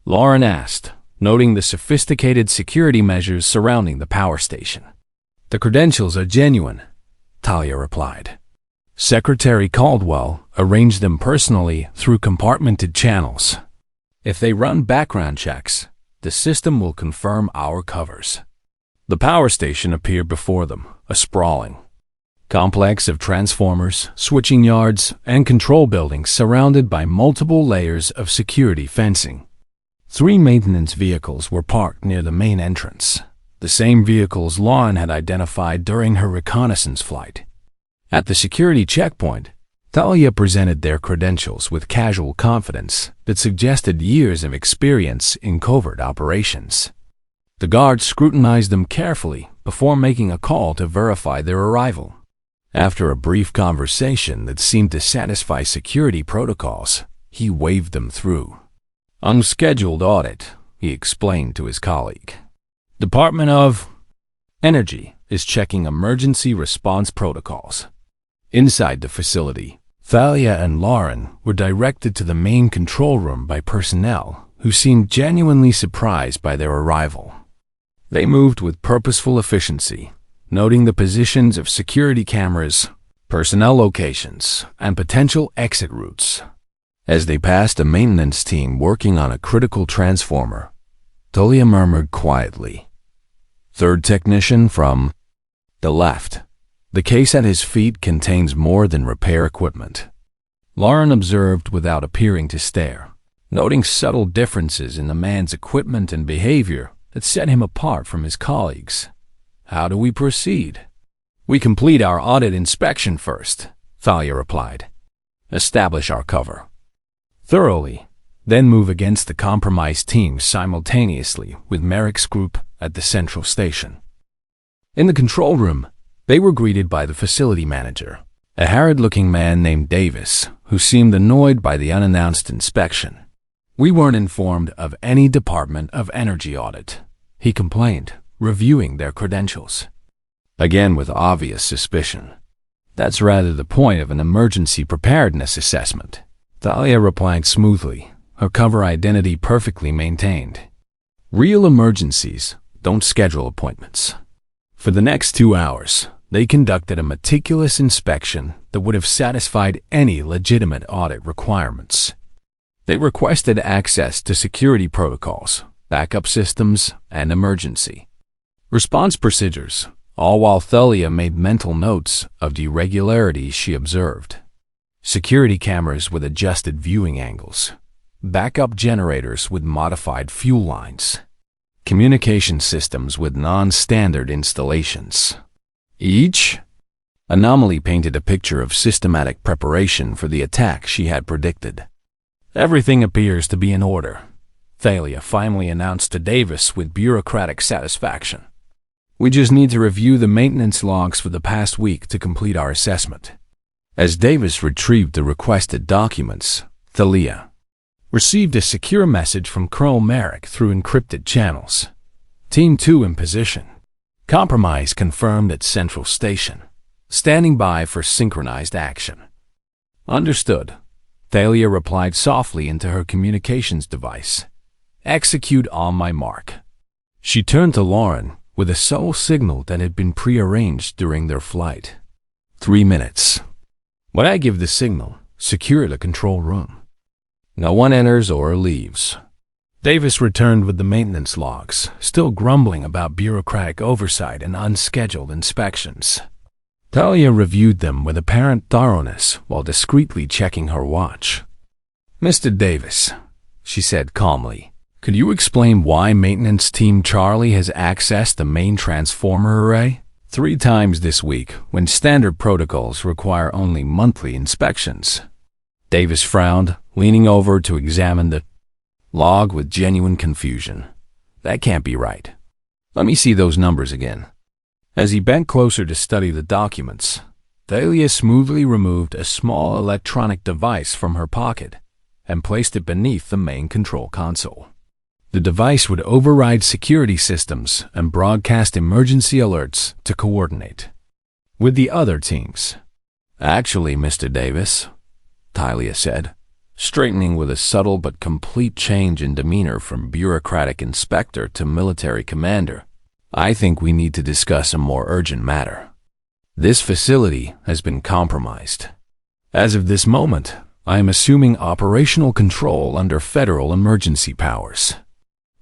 Lauren asked, noting the sophisticated security measures surrounding the power station. The credentials are genuine, Thalia replied. Secretary Caldwell arranged them personally through compartmented channels. If they run background checks, the system will confirm our covers. The power station appeared before them, a sprawling complex of transformers, switching yards, and control buildings surrounded by multiple layers of security fencing. 3 maintenance vehicles were parked near the main entrance, the same vehicles Lauren had identified during her reconnaissance flight. At the security checkpoint, Thalia presented their credentials with casual confidence that suggested years of experience in covert operations. The guards scrutinized them carefully before making a call to verify their arrival. After a brief conversation that seemed to satisfy security protocols, he waved them through. Unscheduled audit, he explained to his colleague. Department of Energy is checking emergency response protocols. Inside the facility, Thalia and Lauren were directed to the main control room by personnel who seemed genuinely surprised by their arrival. They moved with purposeful efficiency, noting the positions of security cameras, personnel locations, and potential exit routes. As they passed a maintenance team working on a critical transformer, Thalia murmured quietly, "Third technician from the left." The case at his feet contains more than repair equipment. Lauren observed without appearing to stare, noting subtle differences in the man's equipment and behavior that set him apart from his colleagues. How do we proceed? We complete our audit inspection first, Thalia replied. Establish our cover thoroughly, then move against the compromised teams simultaneously with Merrick's group at the central station. In the control room, they were greeted by the facility manager, a harried-looking man named Davis, who seemed annoyed by the unannounced inspection. We weren't informed of any Department of Energy audit, he complained, reviewing their credentials. Again with obvious suspicion. That's rather the point of an emergency preparedness assessment, Thalia replied smoothly, her cover identity perfectly maintained. Real emergencies don't schedule appointments. For the next 2 hours, they conducted a meticulous inspection that would have satisfied any legitimate audit requirements. They requested access to security protocols, backup systems, and emergency response procedures, all while Thalia made mental notes of the irregularities she observed. Security cameras with adjusted viewing angles, backup generators with modified fuel lines, communication systems with non-standard installations. Each anomaly painted a picture of systematic preparation for the attack she had predicted. Everything appears to be in order, Thalia finally announced to Davis with bureaucratic satisfaction. We just need to review the maintenance logs for the past week to complete our assessment. As Davis retrieved the requested documents, Thalia received a secure message from Colonel Merrick through encrypted channels. Team 2 in position. Compromise confirmed at Central Station. Standing by for synchronized action. Understood. Thalia replied softly into her communications device. Execute on my mark. She turned to Lauren with a subtle signal that had been prearranged during their flight. 3 minutes. When I give the signal, secure the control room. No one enters or leaves. Davis returned with the maintenance logs, still grumbling about bureaucratic oversight and unscheduled inspections. Thalia reviewed them with apparent thoroughness while discreetly checking her watch. Mr. Davis, she said calmly, could you explain why Maintenance Team Charlie has accessed the main transformer array 3 times this week when standard protocols require only monthly inspections? Davis frowned, leaning over to examine the log with genuine confusion. That can't be right. Let me see those numbers again. As he bent closer to study the documents, Thalia smoothly removed a small electronic device from her pocket and placed it beneath the main control console. The device would override security systems and broadcast emergency alerts to coordinate with the other teams. Actually, Mr. Davis, Thalia said, straightening with a subtle but complete change in demeanor from bureaucratic inspector to military commander, I think we need to discuss a more urgent matter. This facility has been compromised. As of this moment, I am assuming operational control under federal emergency powers.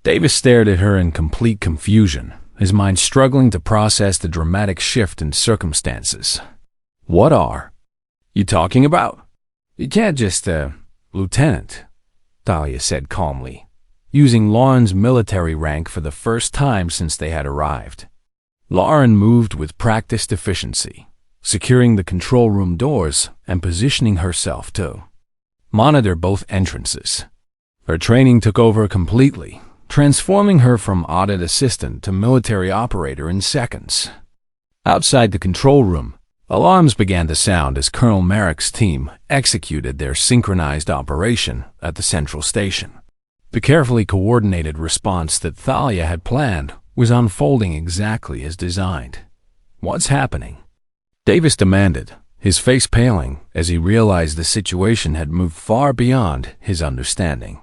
Davis stared at her in complete confusion, his mind struggling to process the dramatic shift in circumstances. What are you talking about? You can't just, Lieutenant, Thalia said calmly, using Lauren's military rank for the first time since they had arrived. Lauren moved with practiced efficiency, securing the control room doors and positioning herself to monitor both entrances. Her training took over completely, transforming her from audit assistant to military operator in seconds. Outside the control room, alarms began to sound as Colonel Merrick's team executed their synchronized operation at the Central Station. The carefully coordinated response that Thalia had planned was unfolding exactly as designed. What's happening? Davis demanded, his face paling as he realized the situation had moved far beyond his understanding.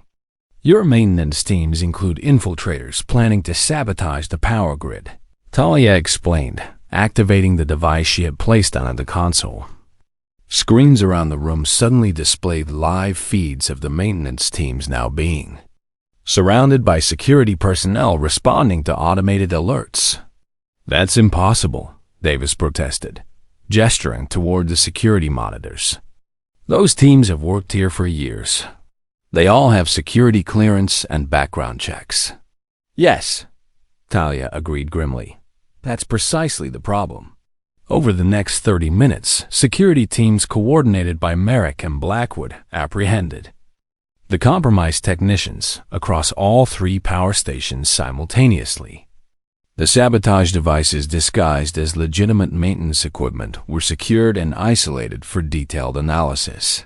Your maintenance teams include infiltrators planning to sabotage the power grid, Thalia explained, activating the device she had placed on the console. Screens around the room suddenly displayed live feeds of the maintenance teams now being surrounded by security personnel responding to automated alerts. That's impossible, Davis protested, gesturing toward the security monitors. Those teams have worked here for years. They all have security clearance and background checks. Yes, Thalia agreed grimly. That's precisely the problem. Over the next 30 minutes, security teams coordinated by Merrick and Blackwood apprehended the compromised technicians across all 3 power stations simultaneously. The sabotage devices disguised as legitimate maintenance equipment were secured and isolated for detailed analysis.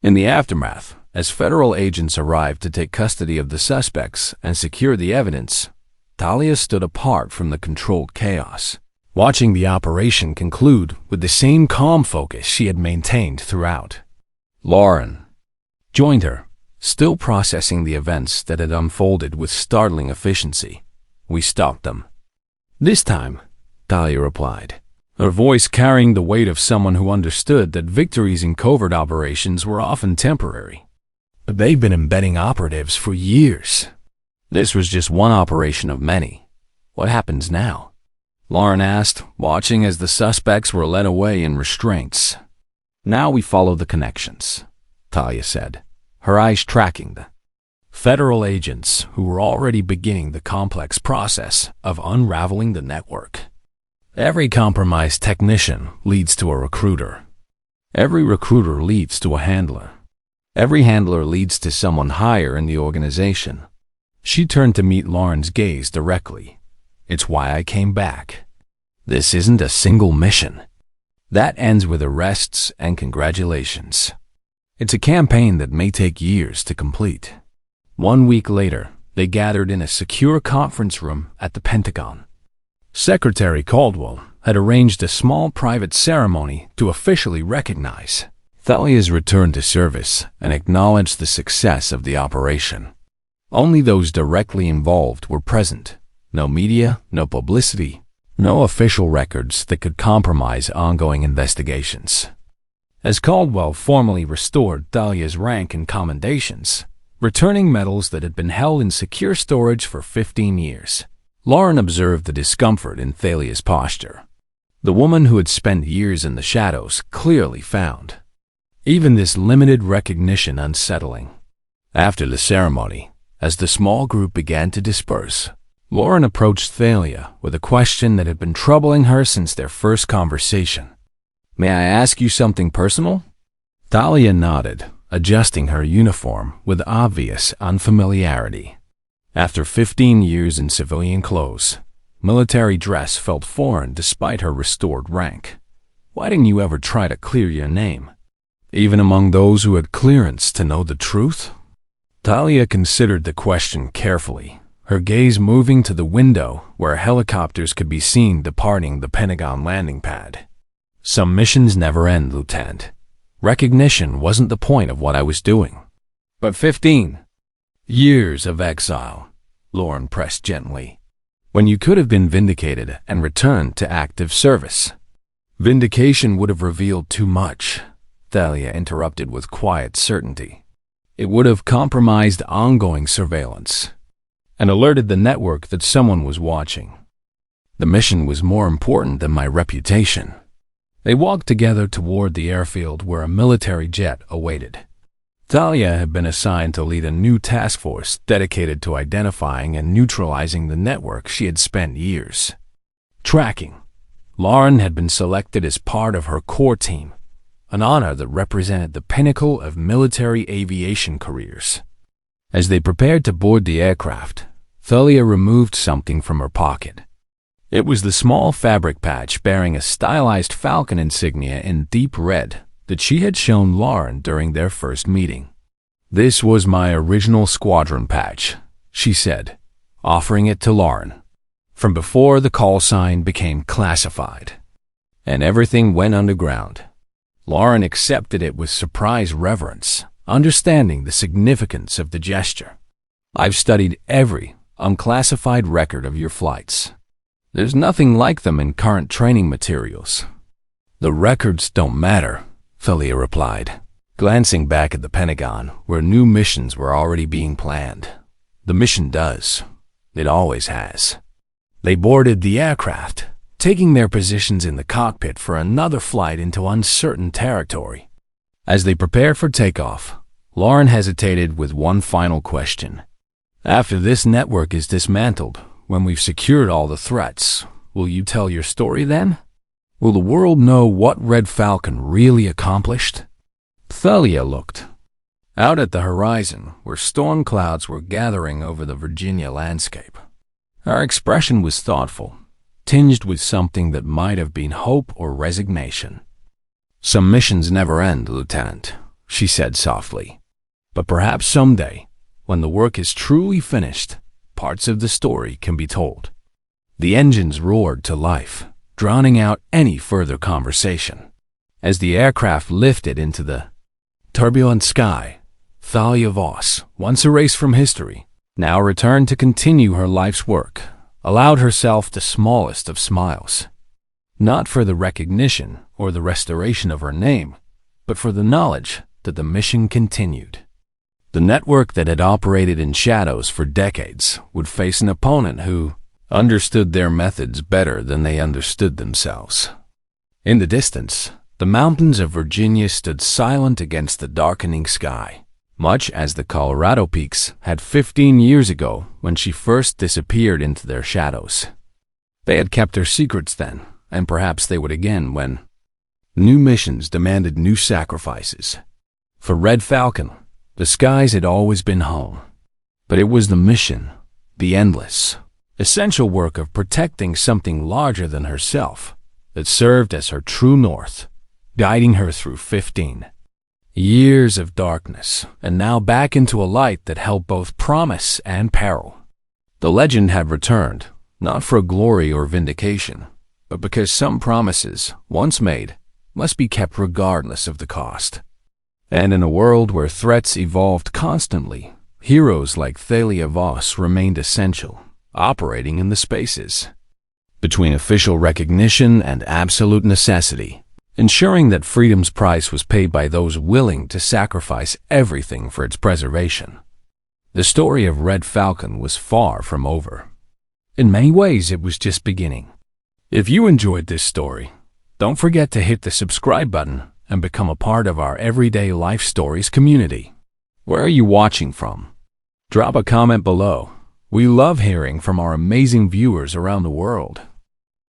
In the aftermath, as federal agents arrived to take custody of the suspects and secure the evidence, Thalia stood apart from the controlled chaos, watching the operation conclude with the same calm focus she had maintained throughout. Lauren joined her, still processing the events that had unfolded with startling efficiency. We stopped them. This time, Thalia replied, her voice carrying the weight of someone who understood that victories in covert operations were often temporary. But they've been embedding operatives for years. This was just one operation of many. What happens now? Lauren asked, watching as the suspects were led away in restraints. Now we follow the connections, Thalia said, her eyes tracking the federal agents who were already beginning the complex process of unraveling the network. Every compromised technician leads to a recruiter. Every recruiter leads to a handler. Every handler leads to someone higher in the organization. She turned to meet Lauren's gaze directly. It's why I came back. This isn't a single mission. That ends with arrests and congratulations. It's a campaign that may take years to complete. 1 week later, they gathered in a secure conference room at the Pentagon. Secretary Caldwell had arranged a small private ceremony to officially recognize Thalia's return to service and acknowledge the success of the operation. Only those directly involved were present. No media, no publicity, no official records that could compromise ongoing investigations. As Caldwell formally restored Thalia's rank and commendations, returning medals that had been held in secure storage for 15 years, Lauren observed the discomfort in Thalia's posture. The woman who had spent years in the shadows clearly found even this limited recognition unsettling. After the ceremony, as the small group began to disperse, Lauren approached Thalia with a question that had been troubling her since their first conversation. "May I ask you something personal?" Thalia nodded, adjusting her uniform with obvious unfamiliarity. After 15 years in civilian clothes, military dress felt foreign despite her restored rank. "Why didn't you ever try to clear your name, even among those who had clearance to know the truth?" Thalia considered the question carefully, her gaze moving to the window where helicopters could be seen departing the Pentagon landing pad. "Some missions never end, Lieutenant. Recognition wasn't the point of what I was doing." "But 15 years of exile," Lauren pressed gently, "when you could have been vindicated and returned to active service." "Vindication would have revealed too much," Thalia interrupted with quiet certainty. "It would have compromised ongoing surveillance and alerted the network that someone was watching. The mission was more important than my reputation." They walked together toward the airfield where a military jet awaited. Thalia had been assigned to lead a new task force dedicated to identifying and neutralizing the network she had spent years tracking. Lauren had been selected as part of her core team, an honor that represented the pinnacle of military aviation careers. As they prepared to board the aircraft, Thalia removed something from her pocket. It was the small fabric patch bearing a stylized Falcon insignia in deep red that she had shown Lauren during their first meeting. "This was my original squadron patch," she said, offering it to Lauren, "from before the call sign became classified, and everything went underground." Lauren accepted it with surprised reverence, understanding the significance of the gesture. "I've studied every unclassified record of your flights. There's nothing like them in current training materials." "The records don't matter," Thalia replied, glancing back at the Pentagon where new missions were already being planned. "The mission does. It always has." They boarded the aircraft, taking their positions in the cockpit for another flight into uncertain territory. As they prepared for takeoff, Lauren hesitated with one final question. "After this network is dismantled, when we've secured all the threats, will you tell your story then? Will the world know what Red Falcon really accomplished?" Thalia looked out at the horizon where storm clouds were gathering over the Virginia landscape. Her expression was thoughtful, tinged with something that might have been hope or resignation. "Some missions never end, Lieutenant," she said softly. "But perhaps someday, when the work is truly finished, parts of the story can be told." The engines roared to life, drowning out any further conversation. As the aircraft lifted into the turbulent sky, Thalia Voss, once erased from history, now returned to continue her life's work, allowed herself the smallest of smiles. Not for the recognition or the restoration of her name, but for the knowledge that the mission continued. The network that had operated in shadows for decades would face an opponent who understood their methods better than they understood themselves. In the distance, the mountains of Virginia stood silent against the darkening sky, much as the Colorado peaks had 15 years ago when she first disappeared into their shadows. They had kept their secrets then, and perhaps they would again when new missions demanded new sacrifices. For Red Falcon, the skies had always been home, but it was the mission, the endless, essential work of protecting something larger than herself, that served as her true north, guiding her through 15 years of darkness, and now back into a light that held both promise and peril. The legend had returned, not for glory or vindication, but because some promises, once made, must be kept regardless of the cost. And in a world where threats evolved constantly, heroes like Thalia Voss remained essential, operating in the spaces between official recognition and absolute necessity, ensuring that freedom's price was paid by those willing to sacrifice everything for its preservation. The story of Red Falcon was far from over. In many ways, it was just beginning. If you enjoyed this story, don't forget to hit the subscribe button and become a part of our Everyday Life Stories community. Where are you watching from? Drop a comment below. We love hearing from our amazing viewers around the world.